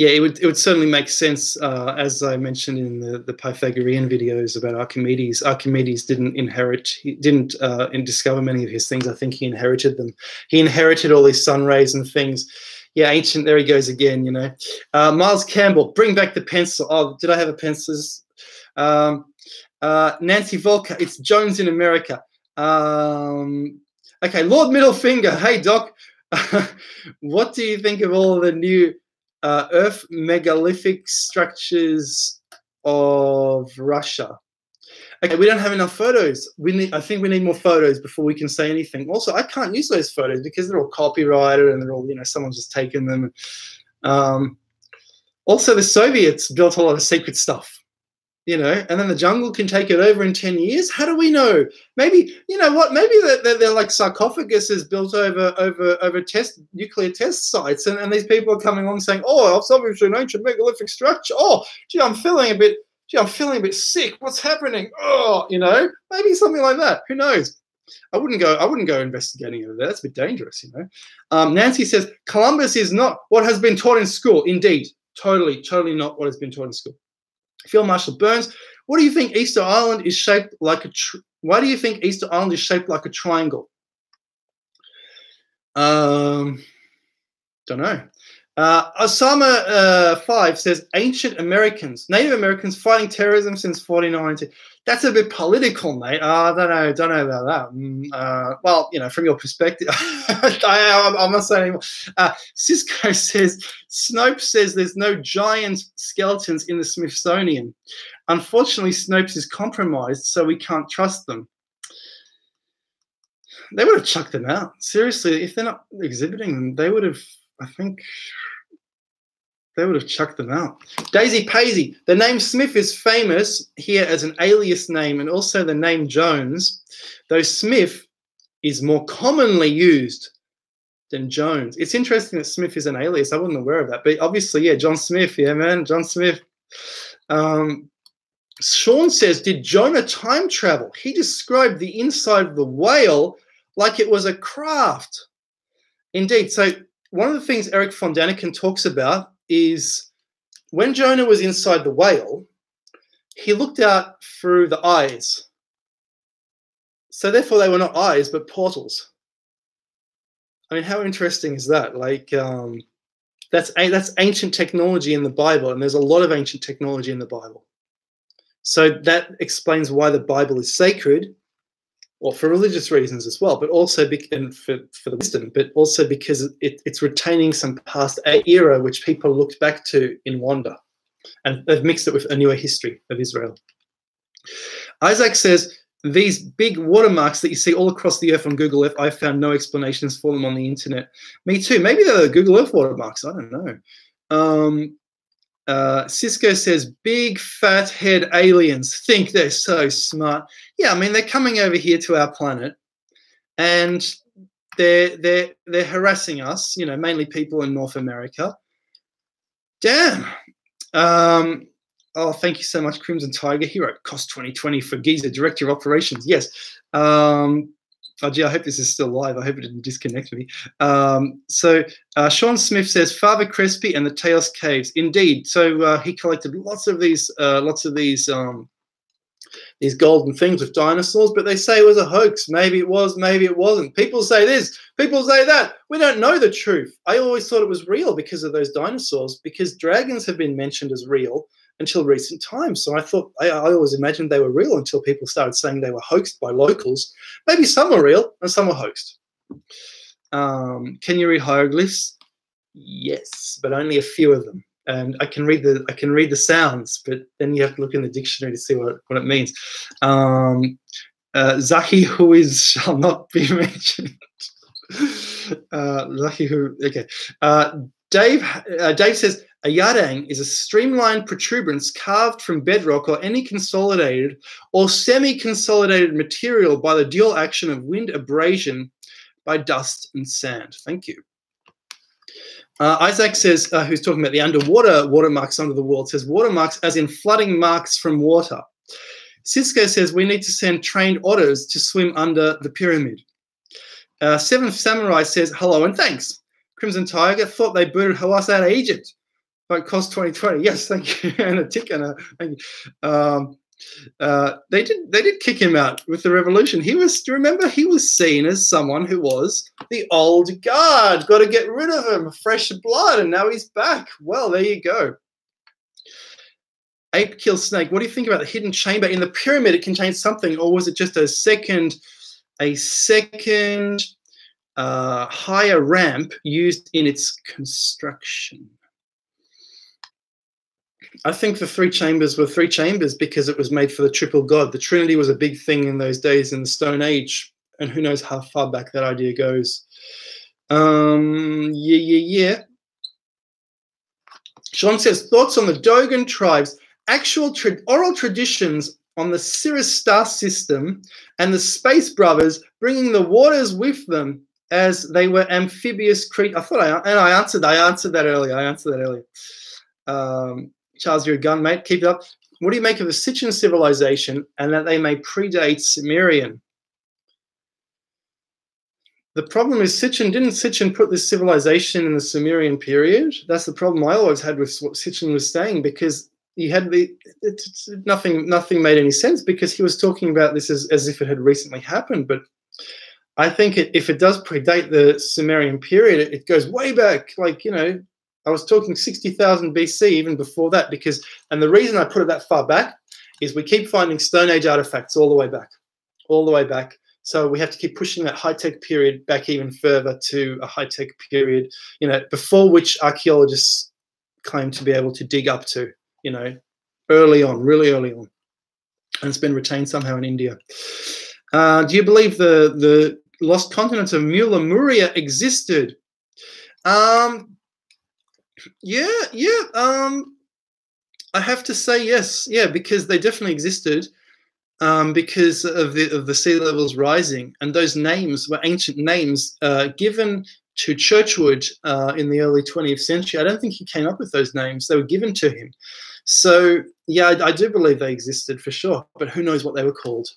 it would certainly make sense, as I mentioned in the Pythagorean videos about Archimedes. Archimedes didn't discover many of his things. I think he inherited them. He inherited all these sun rays and things. Yeah, ancient, there he goes again, you know. Miles Campbell, bring back the pencil. Oh, did I have a pencil? Nancy Volker, it's Jones in America. Okay, Lord Middlefinger, hey, Doc. What do you think of all the new Earth megalithic structures of Russia. Okay, we don't have enough photos. I think we need more photos before we can say anything. Also, I can't use those photos because they're all copyrighted and they're all, someone's just taken them. Also, the Soviets built a lot of secret stuff, and then the jungle can take it over in 10 years. How do we know? Maybe, maybe they're like sarcophaguses built over nuclear test sites, and these people are coming along saying, oh, it's obviously an ancient megalithic structure. Oh, gee, I'm feeling a bit sick. What's happening? Oh, maybe something like that. Who knows? I wouldn't go investigating over there. That's a bit dangerous, Nancy says, Columbus is not what has been taught in school. Indeed, totally not what has been taught in school. Field Marshal Burns, what do you think Easter Island is shaped like why do you think Easter Island is shaped like a triangle? Don't know. Osama 5 says Native Americans fighting terrorism since 1940. That's a bit political, mate. I don't know about that. Well, from your perspective, I'm not saying anymore. Cisco says Snopes says there's no giant skeletons in the Smithsonian. Unfortunately, Snopes is compromised, so we can't trust them. They would have chucked them out. Seriously, if they're not exhibiting them, they would have. I think they would have chucked them out. Daisy Paisy, the name Smith is famous here as an alias name and also the name Jones, though Smith is more commonly used than Jones. It's interesting that Smith is an alias. I wasn't aware of that. But obviously, yeah, John Smith. Yeah, man, John Smith. Sean says, did Jonah time travel? He described the inside of the whale like it was a craft. Indeed. So one of the things Eric von Daniken talks about is when Jonah was inside the whale, he looked out through the eyes. So therefore they were not eyes, but portals. I mean, how interesting is that? Like, that's ancient technology in the Bible, and there's a lot of ancient technology in the Bible. So that explains why the Bible is sacred, or for religious reasons as well, but also and for the wisdom, but also because it's retaining some past era which people looked back to in wonder, and they've mixed it with a newer history of Israel. Isaac says, these big watermarks that you see all across the earth on Google Earth, I found no explanations for them on the internet. Me too. Maybe they're the Google Earth watermarks. I don't know. Cisco says, big fat head aliens think they're so smart. Yeah, I mean, they're coming over here to our planet and they're harassing us, mainly people in North America. Damn. Oh, thank you so much, Crimson Tiger. He wrote Cost 2020 for Giza, Director of Operations. Yes. Oh, gee, I hope this is still live. I hope it didn't disconnect me. So Sean Smith says, Father Crespi and the Taos Caves. Indeed. So he collected lots of these golden things with dinosaurs, but they say it was a hoax. Maybe it was, maybe it wasn't. People say this, people say that. We don't know the truth. I always thought it was real because of those dinosaurs, because dragons have been mentioned as real until recent times. So I thought, I always imagined they were real until people started saying they were hoaxed by locals. Maybe some were real and some were hoaxed. Can you read hieroglyphs? Yes, but only a few of them. And I can read the sounds, but then you have to look in the dictionary to see what it means. Zahi, who is shall not be mentioned. Zahi, who, okay. Dave says, a yadang is a streamlined protuberance carved from bedrock or any consolidated or semi-consolidated material by the dual action of wind abrasion by dust and sand. Thank you. Isaac says, who's talking about the underwater watermarks under the world, says watermarks as in flooding marks from water. Cisco says we need to send trained otters to swim under the pyramid. Seventh Samurai says, hello and thanks. Crimson Tiger thought they booted Hawass out of Egypt. Like Cost 2020. Yes, thank you. And a tick and a thank you. They did kick him out with the revolution. He was, do you remember, he was seen as someone who was the old guard. Got to get rid of him, fresh blood, and now he's back. Well, there you go. Ape kill snake. What do you think about the hidden chamber in the pyramid? It contains something, or was it just a second higher ramp used in its construction? I think the three chambers were three chambers because it was made for the triple God. The Trinity was a big thing in those days in the Stone Age, and who knows how far back that idea goes. Yeah. Sean says, thoughts on the Dogon tribes, actual oral traditions on the Sirius star system and the Space Brothers bringing the waters with them as they were amphibious creatures. I answered that earlier. Charles, you're a gun, mate. Keep it up. What do you make of the Sichan civilization and that they may predate Sumerian? The problem is didn't Sichan put this civilization in the Sumerian period? That's the problem I always had with what Sichan was saying, because you had nothing made any sense, because he was talking about this as if it had recently happened. But I think if it does predate the Sumerian period, it goes way back. Like, you know, I was talking 60,000 BC, even before that, and the reason I put it that far back is we keep finding Stone Age artifacts all the way back. So we have to keep pushing that high-tech period back even further to a high-tech period, you know, before which archaeologists claim to be able to dig up to, you know, really early on. And it's been retained somehow in India. Do you believe the lost continent of Lemuria existed? Yeah. I have to say yes. Yeah, because they definitely existed. Because of the sea levels rising, and those names were ancient names given to Churchward in the early 20th century. I don't think he came up with those names; they were given to him. So yeah, I do believe they existed for sure, but who knows what they were called?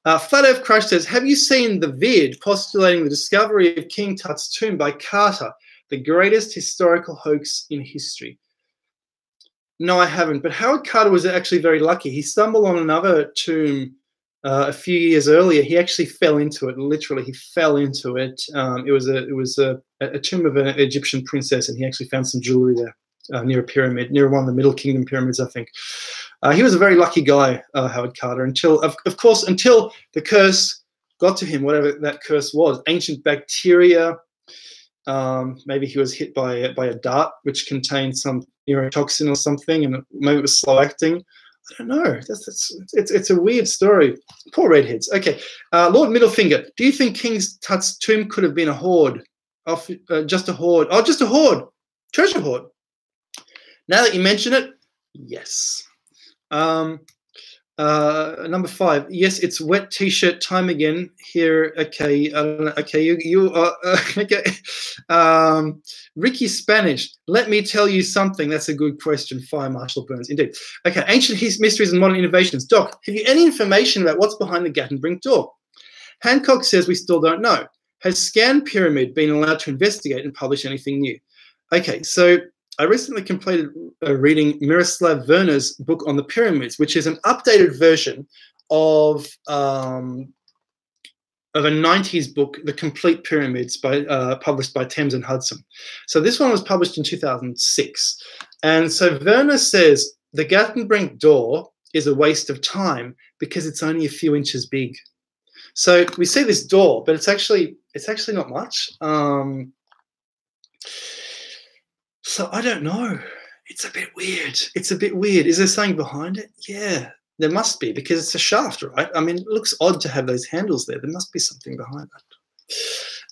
Flat Earth Crush says, "Have you seen the vid postulating the discovery of King Tut's tomb by Carter, the greatest historical hoax in history?" No, I haven't. But Howard Carter was actually very lucky. He stumbled on another tomb a few years earlier. He actually fell into it. Literally, he fell into it. It was a tomb of an Egyptian princess, and he actually found some jewelry there near a pyramid, near one of the Middle Kingdom pyramids, I think. He was a very lucky guy, Howard Carter, until the curse got to him, whatever that curse was. Ancient bacteria. Maybe he was hit by a dart which contained some neurotoxin or something, and maybe it was slow acting. I don't know. It's a weird story. Poor redheads. Okay, Lord Middlefinger, do you think King Tut's tomb could have been a hoard? Just a hoard. Oh, just a hoard. Treasure hoard. Now that you mention it, yes. Number 5. Yes, it's wet t-shirt time again here. Okay, okay, you are okay. Ricky Spanish. Let me tell you something. That's a good question. Fire Marshal Burns, indeed. Okay, ancient mysteries and modern innovations. Doc, have you any information about what's behind the Gattenbrink door? Hancock says we still don't know. Has Scan Pyramid been allowed to investigate and publish anything new? Okay, so I recently completed reading Miroslav Werner's book on the pyramids, which is an updated version of a 90s book, The Complete Pyramids, published by Thames and Hudson. So this one was published in 2006. And so Werner says the Gattenbrink door is a waste of time because it's only a few inches big. So we see this door, but it's actually not much. So I don't know. It's a bit weird. It's a bit weird. Is there something behind it? Yeah, there must be, because it's a shaft, right? I mean, it looks odd to have those handles there. There must be something behind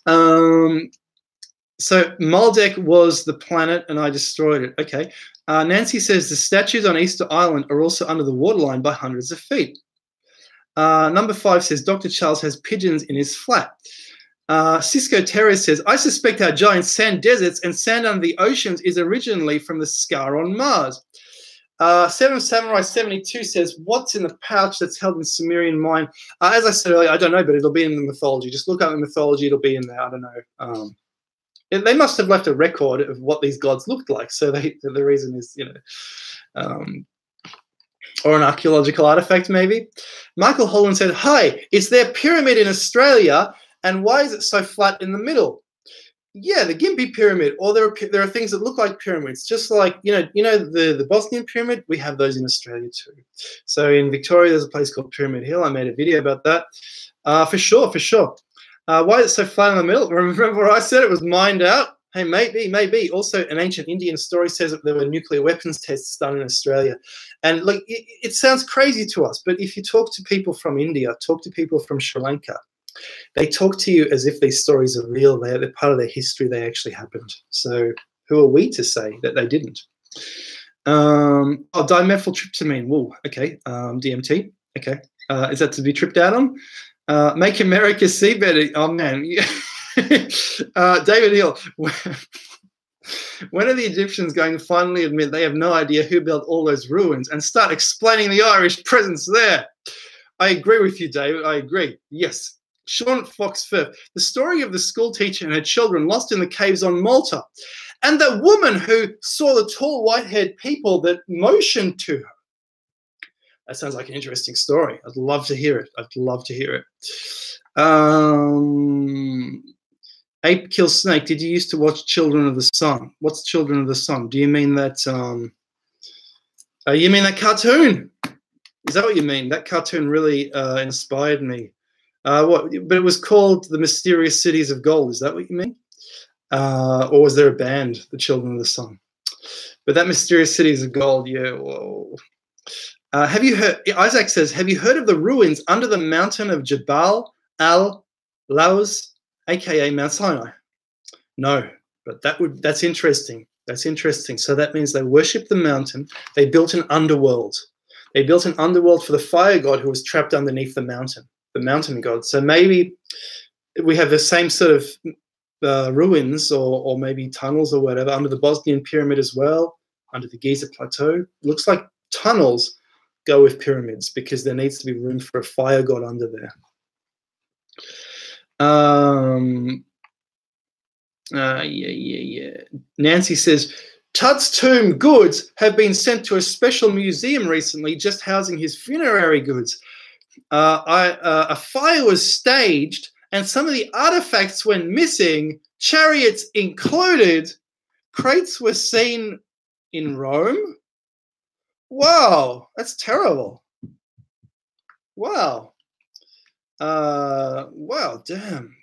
that. So Maldek was the planet and I destroyed it. Okay. Nancy says the statues on Easter Island are also under the waterline by hundreds of feet. Number 5 says Dr. Charles has pigeons in his flat. Cisco Terrace says, I suspect our giant sand deserts and sand under the oceans is originally from the scar on Mars. 7 Samurai 72 says, what's in the pouch that's held in Sumerian mine? As I said earlier, I don't know, but it'll be in the mythology. Just look up the mythology, it'll be in there. I don't know. They must have left a record of what these gods looked like. So the reason is, you know, or an archaeological artifact maybe. Michael Holland said, hi, is there a pyramid in Australia? And why is it so flat in the middle? Yeah, the Gympie Pyramid, or there are things that look like pyramids, just like you know the Bosnian Pyramid. We have those in Australia too. So in Victoria, there's a place called Pyramid Hill. I made a video about that. For sure. Why is it so flat in the middle? Remember what I said? It was mined out. Hey, maybe. Also, an ancient Indian story says that there were nuclear weapons tests done in Australia. And like, it sounds crazy to us, but if you talk to people from India, talk to people from Sri Lanka, they talk to you as if these stories are real. They're part of their history. They actually happened. So who are we to say that they didn't? Dimethyltryptamine. Whoa, okay. DMT. Okay. Is that to be tripped out on? Make America see better. Oh, man. David Hill. When are the Egyptians going to finally admit they have no idea who built all those ruins and start explaining the Irish presence there? I agree with you, David. I agree. Yes. Sean Fox Firth. The story of the school teacher and her children lost in the caves on Malta. And the woman who saw the tall white-haired people that motioned to her. That sounds like an interesting story. I'd love to hear it. I'd love to hear it. Ape Kills Snake. Did you used to watch Children of the Sun? What's Children of the Sun? Do you mean that you mean that cartoon? Is that what you mean? That cartoon really inspired me. But it was called The Mysterious Cities of Gold. Is that what you mean? Or was there a band, The Children of the Sun? But that Mysterious Cities of Gold, yeah, whoa. Have you heard, Isaac says, have you heard of the ruins under the mountain of Jabal al-Lawz, aka Mount Sinai? No, but that's interesting. That's interesting. So that means they worshiped the mountain. They built an underworld. They built an underworld for the fire god who was trapped underneath the mountain god. So maybe we have the same sort of ruins or maybe tunnels or whatever under the Bosnian pyramid as well, under the Giza plateau. Looks like tunnels go with pyramids because there needs to be room for a fire god under there. Yeah. Nancy says, Tud's tomb goods have been sent to a special museum recently just housing his funerary goods. A fire was staged and some of the artifacts went missing, chariots included. Crates were seen in Rome. Wow, that's terrible. Wow. Wow, damn.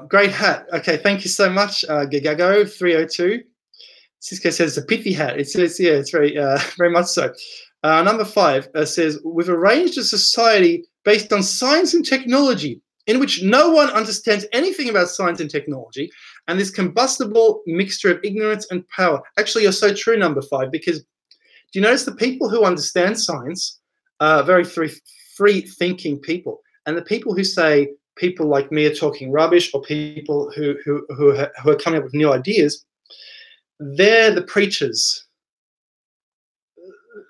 Great hat. Okay, thank you so much, Gagago302. Cisco says it's a pithy hat. It's yeah, it's very very much so. Number 5 says, we've arranged a society based on science and technology in which no one understands anything about science and technology and this combustible mixture of ignorance and power. Actually, you're so true, number 5, because do you notice the people who understand science are very free-thinking people, and the people who say people like me are talking rubbish, or people who are coming up with new ideas, they're the preachers.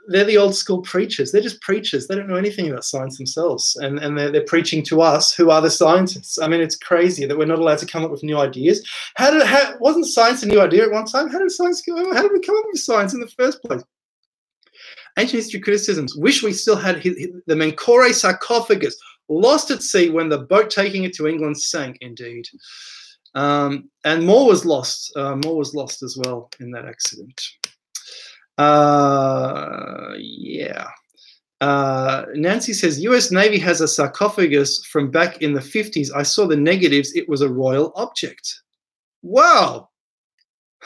They're the old school preachers. They're just preachers. They don't know anything about science themselves, and they're preaching to us who are the scientists. I mean, it's crazy that we're not allowed to come up with new ideas. Wasn't science a new idea at one time? How did we come up with science in the first place? Ancient history criticisms. Wish we still had the Menkaure sarcophagus, lost at sea when the boat taking it to England sank. Indeed, and more was lost. More was lost as well in that accident. Yeah. Nancy says, US Navy has a sarcophagus from back in the 50s. I saw the negatives. It was a royal object. Wow.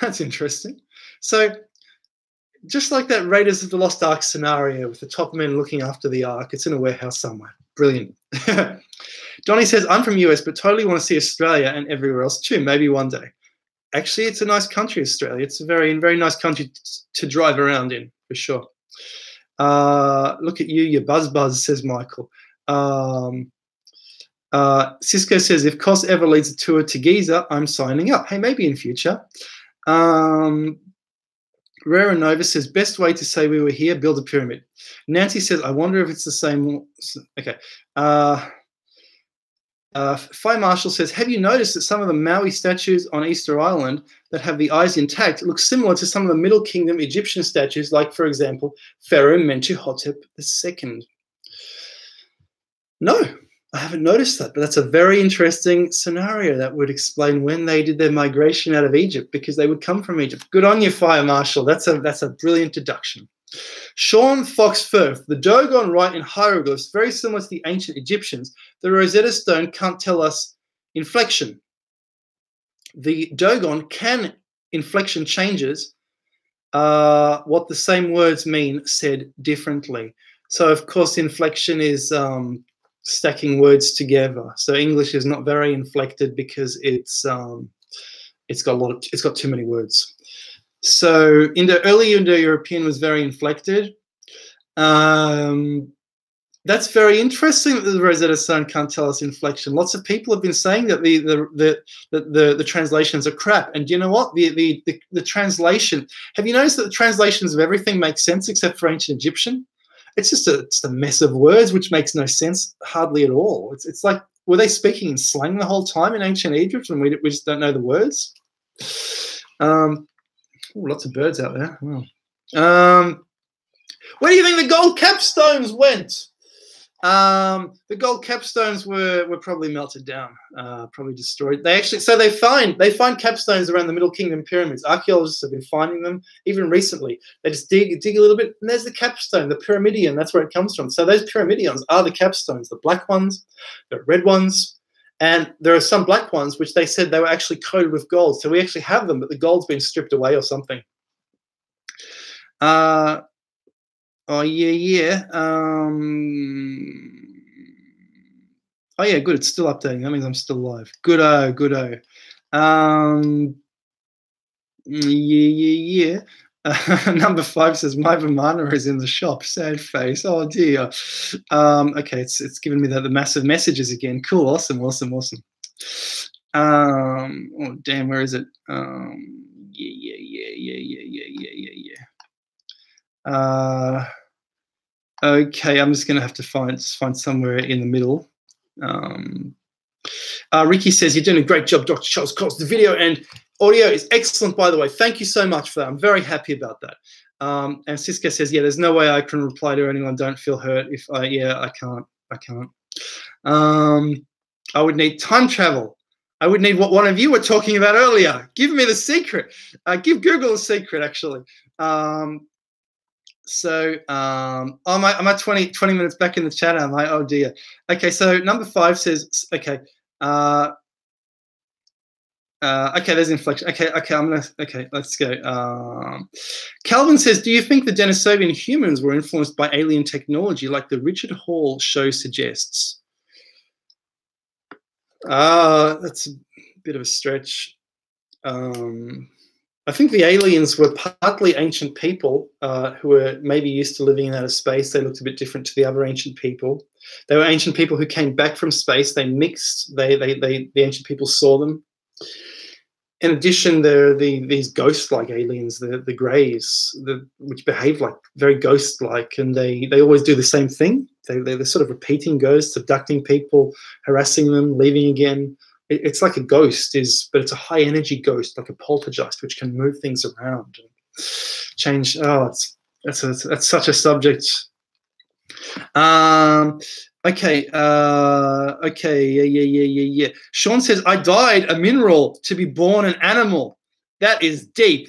That's interesting. So just like that Raiders of the Lost Ark scenario with the top men looking after the Ark, it's in a warehouse somewhere. Brilliant. Donnie says, I'm from US, but totally want to see Australia and everywhere else too, maybe one day. Actually, it's a nice country, Australia. It's a very, very nice country to drive around in, for sure. Look at you buzz, says Michael. Cisco says, if Cos ever leads a tour to Giza, I'm signing up. Hey, maybe in future. Rara Nova says, best way to say we were here, build a pyramid. Nancy says, I wonder if it's the same. Okay. Fi Marshall says, have you noticed that some of the Maui statues on Easter Island that have the eyes intact look similar to some of the Middle Kingdom Egyptian statues, like, for example, Pharaoh Mentuhotep II? No, I haven't noticed that, but that's a very interesting scenario that would explain when they did their migration out of Egypt, because they would come from Egypt. Good on you, Fire Marshal. That's a brilliant deduction. Sean Fox Firth, the Dogon write in hieroglyphs very similar to the ancient Egyptians. The Rosetta Stone can't tell us inflection. the Dogon can inflection changes what the same words mean said differently. So of course inflection is stacking words together. So English is not very inflected because it's got too many words. So early Indo-European was very inflected. That's very interesting that the Rosetta Stone can't tell us inflection. Lots of people have been saying that the translations are crap. And you know what? The translation. Have you noticed that the translations of everything make sense except for ancient Egyptian? It's just a mess of words which makes no sense hardly at all. It's like, were they speaking in slang the whole time in ancient Egypt and we just don't know the words? Ooh, lots of birds out there. Wow. Where do you think the gold capstones went? The gold capstones were probably melted down, probably destroyed. They find capstones around the Middle Kingdom pyramids. Archaeologists have been finding them even recently. They just dig a little bit, and there's the capstone, the pyramidion. That's where it comes from. So those pyramidions are the capstones, the black ones, the red ones, and there are some black ones which they said they were actually coated with gold. So we actually have them, but the gold's been stripped away or something. Oh yeah. Oh yeah, good. It's still updating. That means I'm still live. Goodo. Yeah. Number 5 says my Vimana is in the shop. Sad face. Oh dear. Okay, it's giving me the massive messages again. Cool. Awesome. Oh damn, where is it? Yeah. Okay, I'm just gonna have to find somewhere in the middle. Ricky says you're doing a great job, Dr. Charles Cox. The video and audio is excellent, by the way. Thank you so much for that. I'm very happy about that. And Siska says, yeah, there's no way I can reply to anyone. Don't feel hurt. I can't. I would need time travel. I would need what one of you were talking about earlier. Give me the secret. Give Google a secret, actually. So am I 20 minutes back in the chat? Am I? Oh dear. Okay, so number 5 says, okay, okay, there's inflection. Okay, let's go. Calvin says, do you think the Denisovan humans were influenced by alien technology like the Richard Hall show suggests? That's a bit of a stretch. I think the aliens were partly ancient people who were maybe used to living in outer space. They looked a bit different to the other ancient people. They were ancient people who came back from space. They mixed. The ancient people saw them. In addition, there are these ghost-like aliens, the greys, which behave like very ghost-like, and they always do the same thing. They're sort of repeating ghosts, abducting people, harassing them, leaving again. It's like a ghost, but it's a high-energy ghost, like a poltergeist, which can move things around and change. Oh, that's such a subject. Okay. Yeah. Sean says, I died a mineral to be born an animal. That is deep.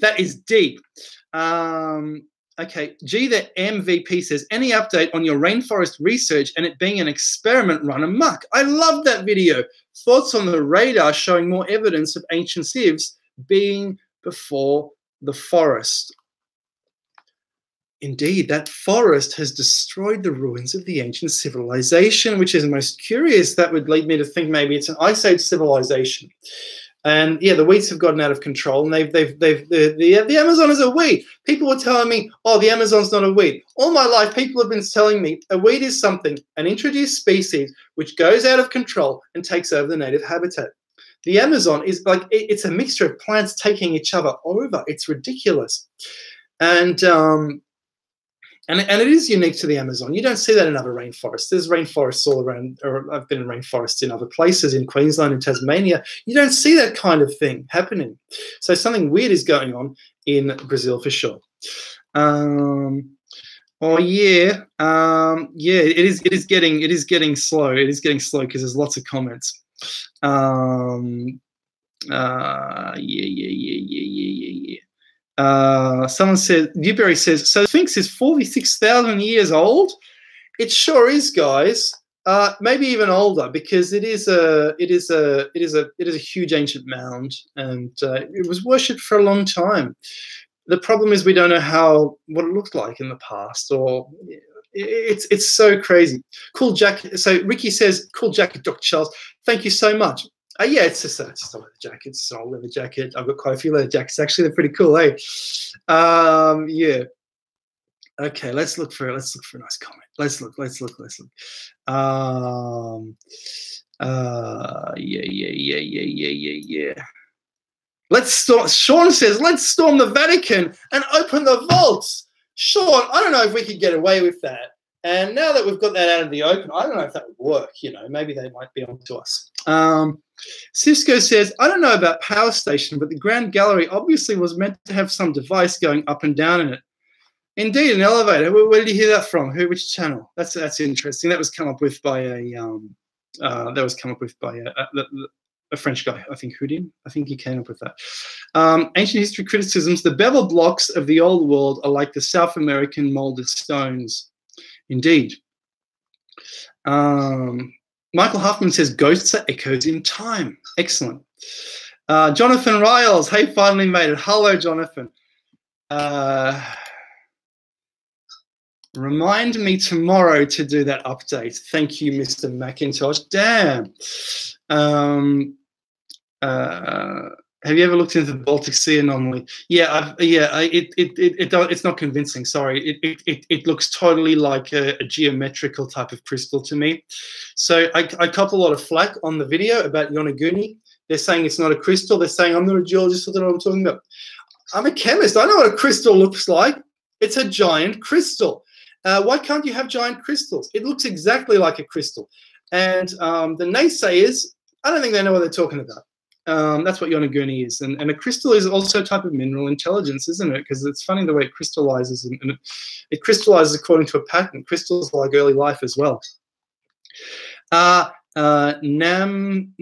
Okay. G, the MVP says, any update on your rainforest research and it being an experiment run amok? I love that video. Thoughts on the radar showing more evidence of ancient civs being before the forest. Indeed, that forest has destroyed the ruins of the ancient civilization, which is most curious. That would lead me to think maybe it's an Ice Age civilization. And yeah, the weeds have gotten out of control, and the Amazon is a weed. People were telling me, oh, the Amazon's not a weed. All my life, people have been telling me a weed is something, an introduced species, which goes out of control and takes over the native habitat. The Amazon is like, it's a mixture of plants taking each other over. It's ridiculous. And it is unique to the Amazon. You don't see that in other rainforests. There's rainforests all around, or I've been in rainforests in other places, in Queensland and Tasmania. You don't see that kind of thing happening. So something weird is going on in Brazil for sure. Oh yeah, it is getting slow. It is getting slow because there's lots of comments. Yeah. Someone said, Newberry says, so Sphinx is 46,000 years old? It sure is, guys. Maybe even older, because it is a huge ancient mound, and it was worshipped for a long time. The problem is we don't know what it looked like in the past, or it's so crazy. Cool jacket. So Ricky says, "Cool jacket, Dr. Charles. Thank you so much." Yeah, it's just a leather jacket. It's an old leather jacket. I've got quite a few leather jackets. Actually, they're pretty cool, eh? Yeah. Okay, let's look for a nice comment. Let's look. Yeah. Let's storm. Sean says, "Let's storm the Vatican and open the vaults." Sean, I don't know if we could get away with that. And now that we've got that out of the open, I don't know if that would work. You know, maybe they might be onto us. Cisco says, "I don't know about Power Station, but the Grand Gallery obviously was meant to have some device going up and down in it." Indeed, an elevator. Where did you hear that from? Which channel? That's interesting. That was come up with by a French guy, I think Houdin. I think he came up with that. Ancient history criticisms. The bevel blocks of the old world are like the South American molded stones. Indeed. Michael Huffman says ghosts are echoes in time. Excellent. Jonathan Riles. Hey, finally made it. Hello, Jonathan. Remind me tomorrow to do that update. Thank you, Mr. McIntosh. Damn. Have you ever looked into the Baltic Sea anomaly? Yeah, it's not convincing. Sorry, it looks totally like a geometrical type of crystal to me. So I cop a lot of flack on the video about Yonaguni. They're saying it's not a crystal. They're saying I'm not a geologist. I don't know what I'm talking about. I'm a chemist. I know what a crystal looks like. It's a giant crystal. Why can't you have giant crystals? It looks exactly like a crystal. And the naysayers, I don't think they know what they're talking about. That's what Yonaguni is. And a crystal is also a type of mineral intelligence, isn't it? Because it's funny the way it crystallizes. And it crystallizes according to a pattern. Crystals like early life as well. Nam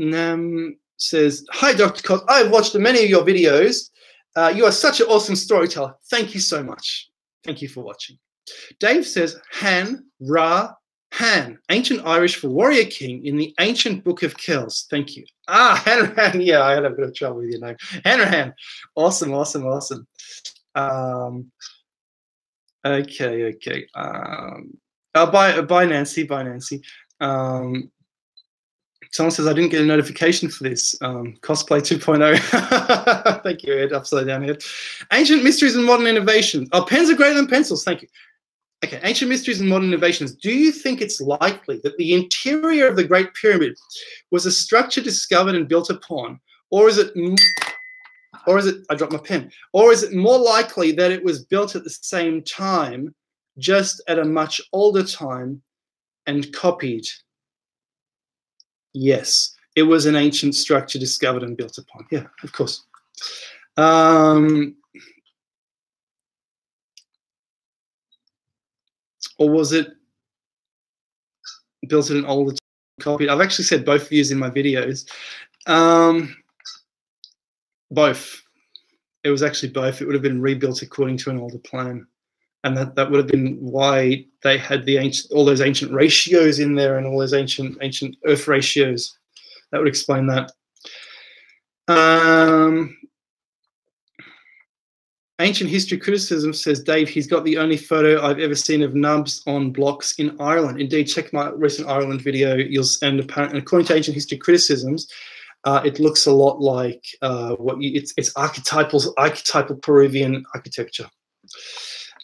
says, "Hi, Dr. Cox. I've watched many of your videos. You are such an awesome storyteller. Thank you so much. Thank you for watching." Dave says, Han, Ra, Han, ancient Irish for warrior king in the ancient Book of Kells. Thank you. Hanrahan. Yeah, I had a bit of trouble with your name. Hanrahan. Awesome. Okay. Bye, Nancy. Someone says, "I didn't get a notification for this." Cosplay 2.0. Thank you, Ed. Upside down Ed. Ancient mysteries and modern innovations. Oh, pens are greater than pencils. Thank you. Okay, ancient mysteries and modern innovations. Do you think it's likely that the interior of the Great Pyramid was a structure discovered and built upon, or is it? I dropped my pen. Or is it more likely that it was built at the same time, just at a much older time, and copied? Yes, it was an ancient structure discovered and built upon. Yeah, of course. Or was it built at an older time, copied? I've actually said both views in my videos. Both. It was actually both. It would have been rebuilt according to an older plan. And that would have been why they had all those ancient ratios in there and all those ancient earth ratios. That would explain that. Ancient history criticism, says Dave. He's got the only photo I've ever seen of nubs on blocks in Ireland. Indeed, check my recent Ireland video. And according to ancient history criticisms, it looks a lot like it's archetypal Peruvian architecture.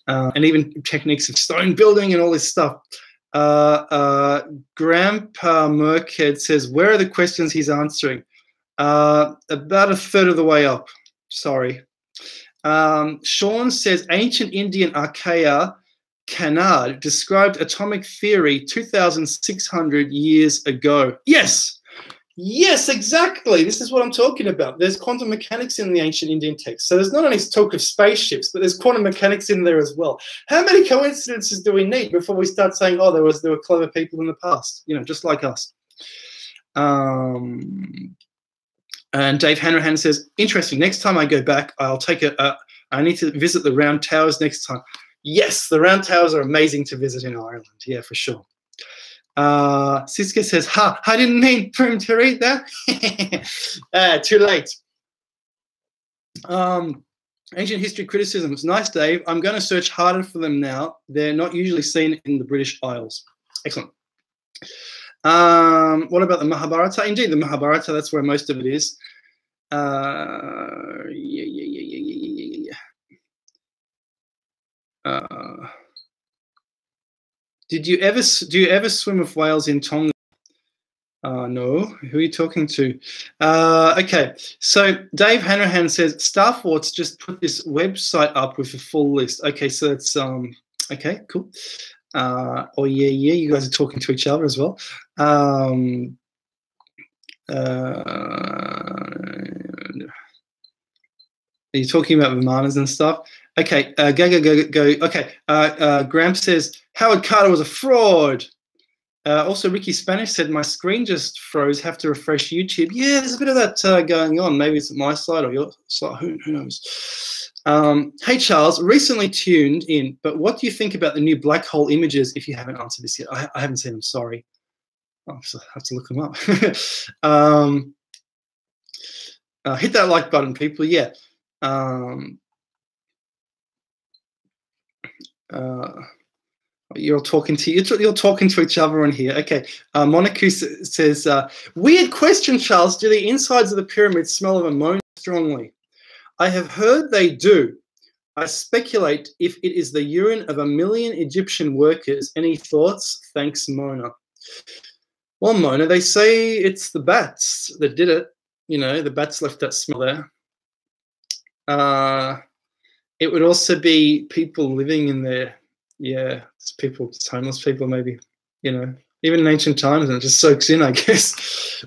And even techniques of stone building and all this stuff. Grandpa Merkhead says, "Where are the questions he's answering?" About a third of the way up. Sorry. Sean says, "Ancient Indian archaea Kanad described atomic theory 2,600 years ago." Yes, exactly. This is what I'm talking about. There's quantum mechanics in the ancient Indian text. So there's not only talk of spaceships, but there's quantum mechanics in there as well. How many coincidences do we need before we start saying, "Oh, there were clever people in the past," just like us? And Dave Hanrahan says, "Interesting. Next time I go back, I'll take I need to visit the Round Towers next time." Yes, the Round Towers are amazing to visit in Ireland. Yeah, for sure. Siska says, ha, I didn't mean for him to read that. Too late. Ancient history criticisms. Nice, Dave. I'm going to search harder for them now. They're not usually seen in the British Isles. Excellent. What about the Mahabharata? Indeed, the Mahabharata, that's where most of it is. Do you ever swim with whales in Tonga? No. Who are you talking to? Okay, so Dave Hanrahan says Starforts just put this website up with a full list. Okay, so that's okay, cool. Oh yeah, you guys are talking to each other as well. Are you talking about Vimanas and stuff? Okay, go. Okay, Graham says Howard Carter was a fraud. Also, Ricky Spanish said my screen just froze. Have to refresh YouTube. Yeah, there's a bit of that going on. Maybe it's my side or your side. Who knows? Hey Charles, recently tuned in, but what do you think about the new black hole images? If you haven't answered this yet, I haven't seen them. Sorry, I'll have to look them up. Hit that like button, people. Yeah. You're talking to each other on here. Okay. Monaco says, weird question, Charles. Do the insides of the pyramids smell of ammonia strongly? I have heard they do. I speculate if it is the urine of 1 million Egyptian workers. Any thoughts? Thanks, Mona. Well, Mona, they say it's the bats that did it. You know, the bats left that smell there. It would also be people living in there. Yeah, it's homeless people, maybe, you know, even in ancient times, and it just soaks in, I guess.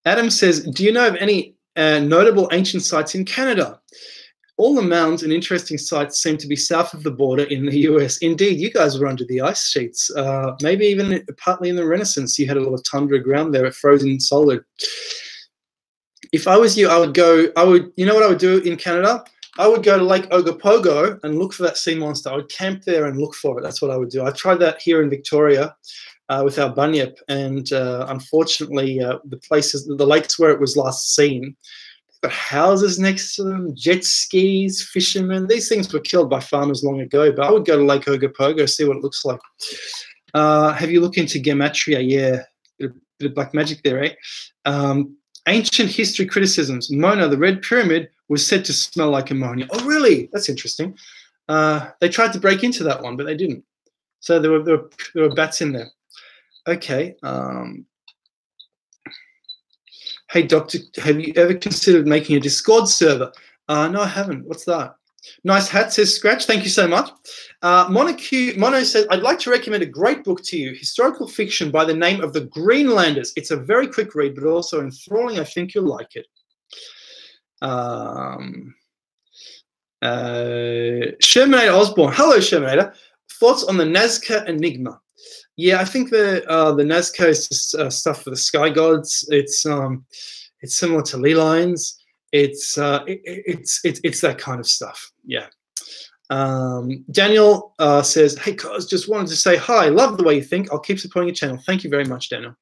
Adam says, do you know of any notable ancient sites in Canada? All the mounds and interesting sites seem to be south of the border in the US. Indeed, you guys were under the ice sheets. Maybe even partly in the Renaissance, you had a lot of tundra ground there, frozen solid. If I was you, you know what I would do in Canada? I would go to Lake Ogopogo and look for that sea monster. I would camp there and look for it. That's what I would do. I tried that here in Victoria with our bunyip, and unfortunately, the lakes where it was last seen, they've got houses next to them, jet skis, fishermen. These things were killed by farmers long ago, but I would go to Lake Ogopogo, see what it looks like. Have you looked into gematria? Yeah, bit of black magic there, eh? Ancient history criticisms. Mona, the Red Pyramid, was said to smell like ammonia. Oh, really? That's interesting. They tried to break into that one, but they didn't. So there were bats in there. Okay. Hey, Doctor, have you ever considered making a Discord server? No, I haven't. What's that? Nice hat, says Scratch. Thank you so much. Mono says, I'd like to recommend a great book to you, historical fiction by the name of The Greenlanders. It's a very quick read, but also enthralling. I think you'll like it. Shermanator Osborne. Hello, Shermanator. Thoughts on the Nazca Enigma? Yeah, I think the Nazca is just stuff for the sky gods. It's similar to ley lines. It's that kind of stuff. Yeah. Daniel says, hey, Cos, just wanted to say hi. Love the way you think. I'll keep supporting your channel. Thank you very much, Daniel.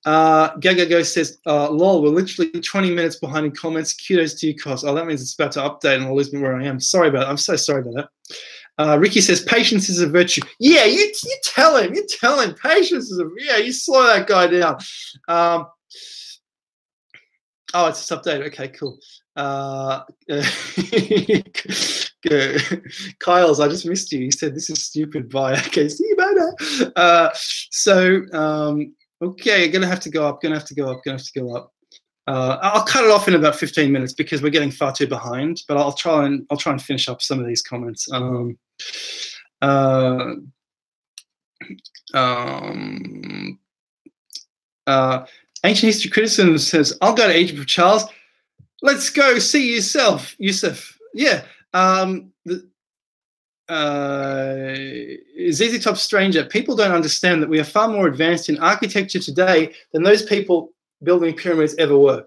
Gagago says, lol, we're literally 20 minutes behind in comments. Kudos to you, Cos. Oh, that means it's about to update and I'll lose me where I am. Sorry about that. I'm so sorry about that. Ricky says, patience is a virtue. Yeah, you tell him. You tell him. Patience is a... Yeah, you slow that guy down. Oh, it's just updated. Okay, cool. Kyle's, I just missed you. He said, this is stupid. Bye. Okay, see you later. Okay, gonna have to go up. I'll cut it off in about 15 minutes because we're getting far too behind. But I'll try and finish up some of these comments. Ancient History Criticism says, I'll go to Egypt with Charles. Let's go see yourself, Yusuf. Yeah. ZZ Top Stranger, people don't understand that we are far more advanced in architecture today than those people building pyramids ever were.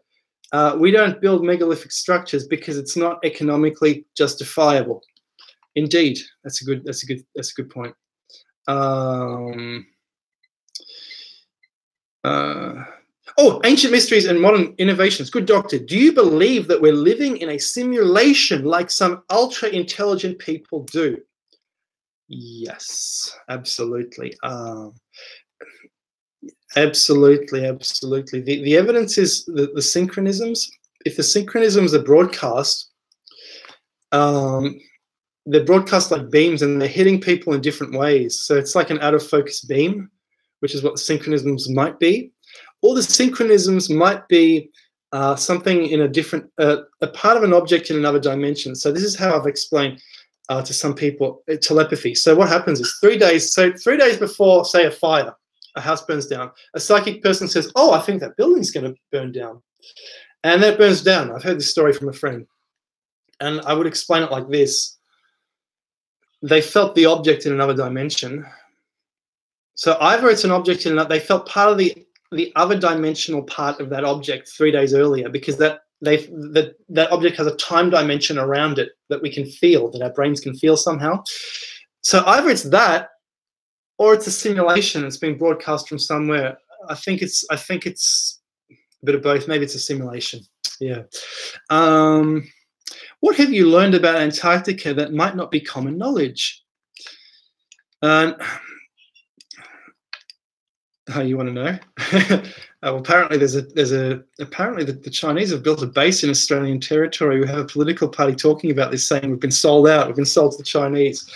We don't build megalithic structures because it's not economically justifiable. Indeed, that's a good point. Oh, ancient mysteries and modern innovations. Good doctor, do you believe that we're living in a simulation like some ultra-intelligent people do? Yes, absolutely. Absolutely. The evidence is the synchronisms. If the synchronisms are broadcast, they're broadcast like beams and they're hitting people in different ways. So it's like an out-of-focus beam, which is what the synchronisms might be. Or the synchronisms might be something in a different, a part of an object in another dimension. So this is how I've explained to some people telepathy. So what happens is 3 days, so 3 days before, say, a fire, a house burns down, a psychic person says, oh, I think that building's going to burn down. And that burns down. I've heard this story from a friend. And I would explain it like this. They felt the object in another dimension. So either it's an object in another, they felt part of the other dimensional part of that object 3 days earlier, because that object has a time dimension around it that we can feel, that our brains can feel somehow. So either it's that, or it's a simulation. It's been broadcast from somewhere. I think it's a bit of both. Maybe it's a simulation. Yeah. What have you learned about Antarctica that might not be common knowledge? How you want to know? Well, apparently apparently the Chinese have built a base in Australian territory. We have a political party talking about this, saying we've been sold out. We've been sold to the Chinese,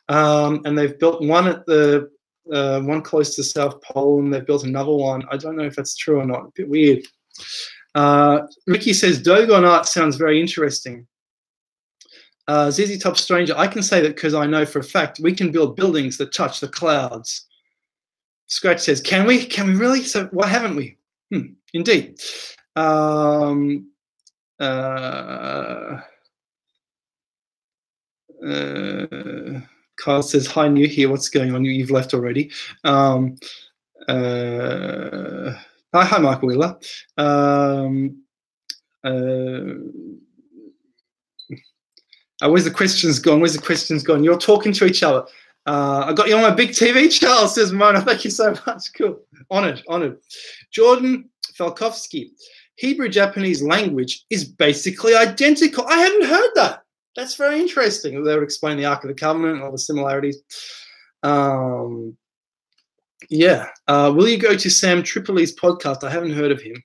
and they've built one at the one close to the South Pole, and they've built another one. I don't know if that's true or not. A bit weird. Ricky says Dogon art sounds very interesting. ZZ Top Stranger, I can say that because I know for a fact we can build buildings that touch the clouds. Scratch says, can we? Can we really? So why haven't we? Indeed. Carl says, hi, new here. What's going on? You've left already. Hi, Michael Wheeler. Where's the questions gone? Where's the questions gone? You're talking to each other. I got you on my big TV, Charles, says Mona. Thank you so much. Cool. Honored. Jordan Falkowski. Hebrew-Japanese language is basically identical. I hadn't heard that. That's very interesting. They would explain the Ark of the Covenant and all the similarities. Yeah. Will you go to Sam Tripoli's podcast? I haven't heard of him.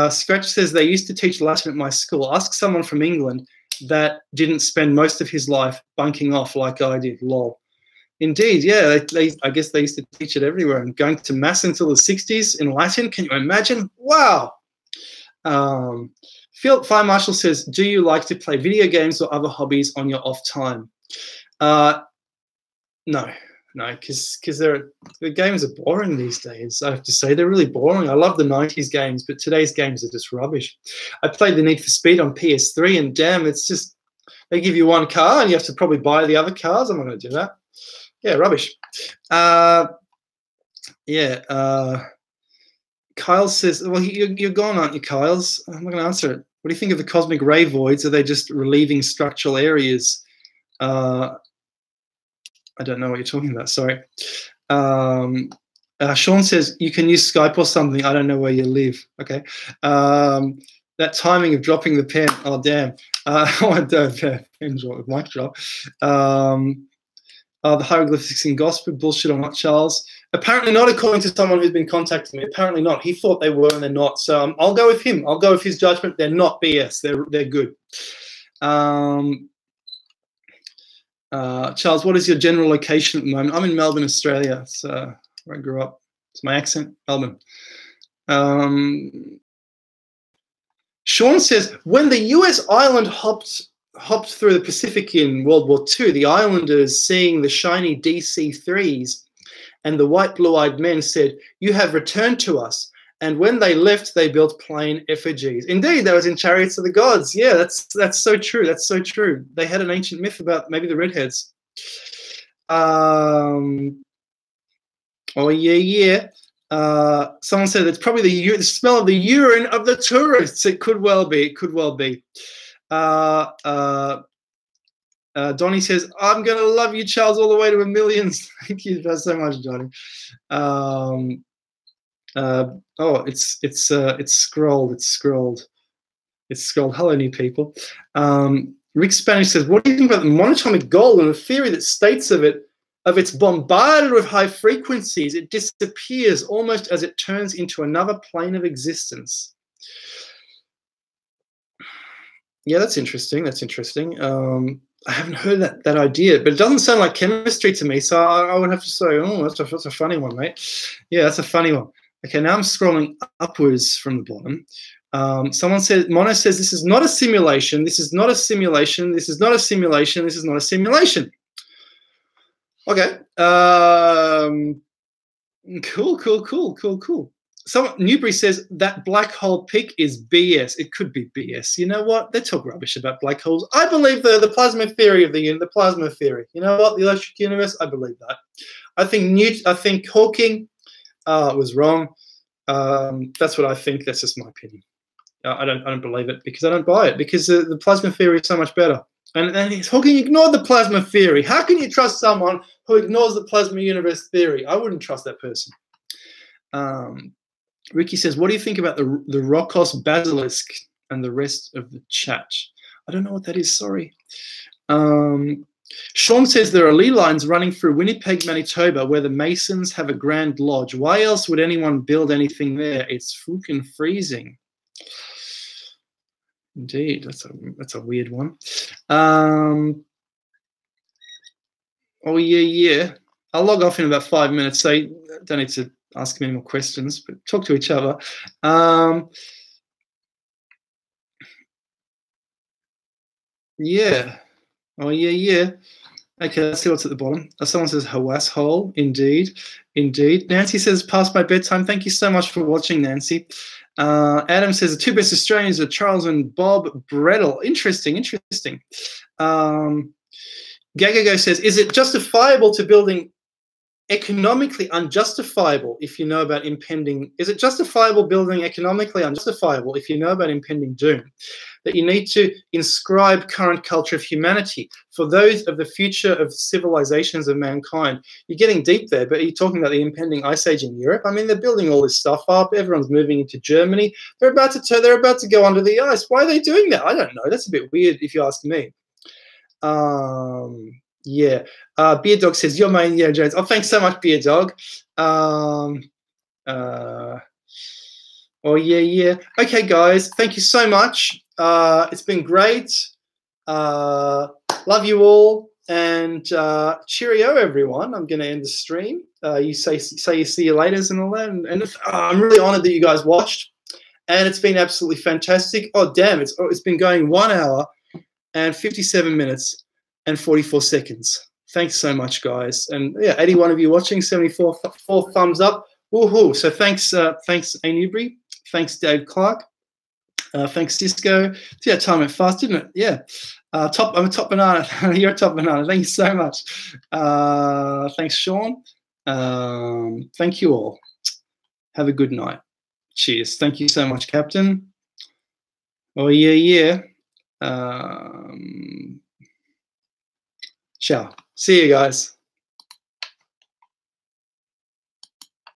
Scratch says they used to teach Latin at my school. Ask someone from England that didn't spend most of his life bunking off like I did. Lol. Indeed, yeah. I guess they used to teach it everywhere, and going to mass until the 60s in Latin. Can you imagine? Wow. Phil Fire Marshall says, do you like to play video games or other hobbies on your off time? No, because the games are boring these days. I have to say, they're really boring. I love the 90s games, but today's games are just rubbish. I played the Need for Speed on PS3, and damn, it's just, they give you one car and you have to probably buy the other cars. I'm not going to do that. Yeah, rubbish. Kyle says, well, you're gone, aren't you, Kyles? I'm not going to answer it. What do you think of the cosmic ray voids? Are they just relieving structural areas? I don't know what you're talking about. Sorry. Sean says, you can use Skype or something. I don't know where you live. Okay. That timing of dropping the pen. Oh, damn. Pen's what, mic drop. The hieroglyphics in gospel, bullshit or not, Charles? Apparently not, according to someone who's been contacting me. Apparently not. He thought they were and they're not. So I'll go with him. I'll go with his judgment. They're not BS. They're good. Charles, what is your general location at the moment? I'm in Melbourne, Australia. So where I grew up. It's my accent, Melbourne. Sean says, when the US island hopped through the Pacific in World War II, the islanders, seeing the shiny DC-3s and the white blue-eyed men, said, you have returned to us. And when they left, they built plain effigies. Indeed, that was in Chariots of the Gods. Yeah, that's so true. That's so true. They had an ancient myth about maybe the redheads. Oh, yeah. Someone said it's probably the smell of the urine of the tourists. It could well be. It could well be. Donnie says, I'm going to love you, Charles, all the way to a millions. Thank you so much, Donnie. Oh, it's scrolled. It's scrolled. It's scrolled. Hello, new people. Rick Spanish says, what do you think about the monatomic goal and the theory that states of it's bombarded with high frequencies, it disappears almost as it turns into another plane of existence? Yeah, that's interesting. That's interesting. I haven't heard that idea, but it doesn't sound like chemistry to me. So I would have to say, oh, that's a funny one, mate. Yeah, that's a funny one. Okay, now I'm scrolling upwards from the bottom. Someone says, Mono says, this is not a simulation. This is not a simulation. This is not a simulation. This is not a simulation. Okay. Cool. Newbury says that black hole peak is BS. It could be BS. You know what? They talk rubbish about black holes. I believe the plasma theory of the plasma theory. You know what? The electric universe. I believe that. I think Hawking was wrong. That's what I think. That's just my opinion. I don't believe it because I don't buy it because the plasma theory is so much better. And Hawking ignored the plasma theory. How can you trust someone who ignores the plasma universe theory? I wouldn't trust that person. Ricky says, what do you think about the Rokos basilisk and the rest of the chat? I don't know what that is, sorry. Sean says there are ley lines running through Winnipeg, Manitoba, where the Masons have a grand lodge. Why else would anyone build anything there? It's fucking freezing. Indeed, that's a weird one. Oh yeah. I'll log off in about 5 minutes, so you don't need to ask me any more questions, but talk to each other. Yeah. Oh yeah. Okay, let's see what's at the bottom. Someone says Hawass hole. Indeed. Nancy says past my bedtime. Thank you so much for watching, Nancy. Adam says the two best Australians are Charles and Bob Brettle. Interesting. Gagago says, is it justifiable to building economically unjustifiable if you know about impending? Is it justifiable building economically unjustifiable if you know about impending doom? That you need to inscribe current culture of humanity for those of the future of civilizations of mankind. You're getting deep there, but you're talking about the impending ice age in Europe. I mean, they're building all this stuff up. Everyone's moving into Germany. They're about to go under the ice. Why are they doing that? I don't know. That's a bit weird if you ask me. Yeah. Beer Dog says, you're my Indiana Jones. Oh, thanks so much, Beer Dog. Oh, yeah. Okay, guys. Thank you so much. It's been great. Love you all. And cheerio, everyone. I'm going to end the stream. You say you see you laters and all that. And I'm really honored that you guys watched. And it's been absolutely fantastic. Oh, damn. It's been going 1 hour and 57 minutes and 44 seconds. Thanks so much, guys. And yeah, 81 of you watching, 74 thumbs up. Woohoo. So thanks, A. Newbury. Thanks, Dave Clark. Thanks, Cisco. See, that time went fast, didn't it? Yeah. I'm a top banana. You're a top banana. Thank you so much. Thanks, Sean. Thank you all. Have a good night. Cheers. Thank you so much, Captain. Oh, yeah. Ciao. See you guys.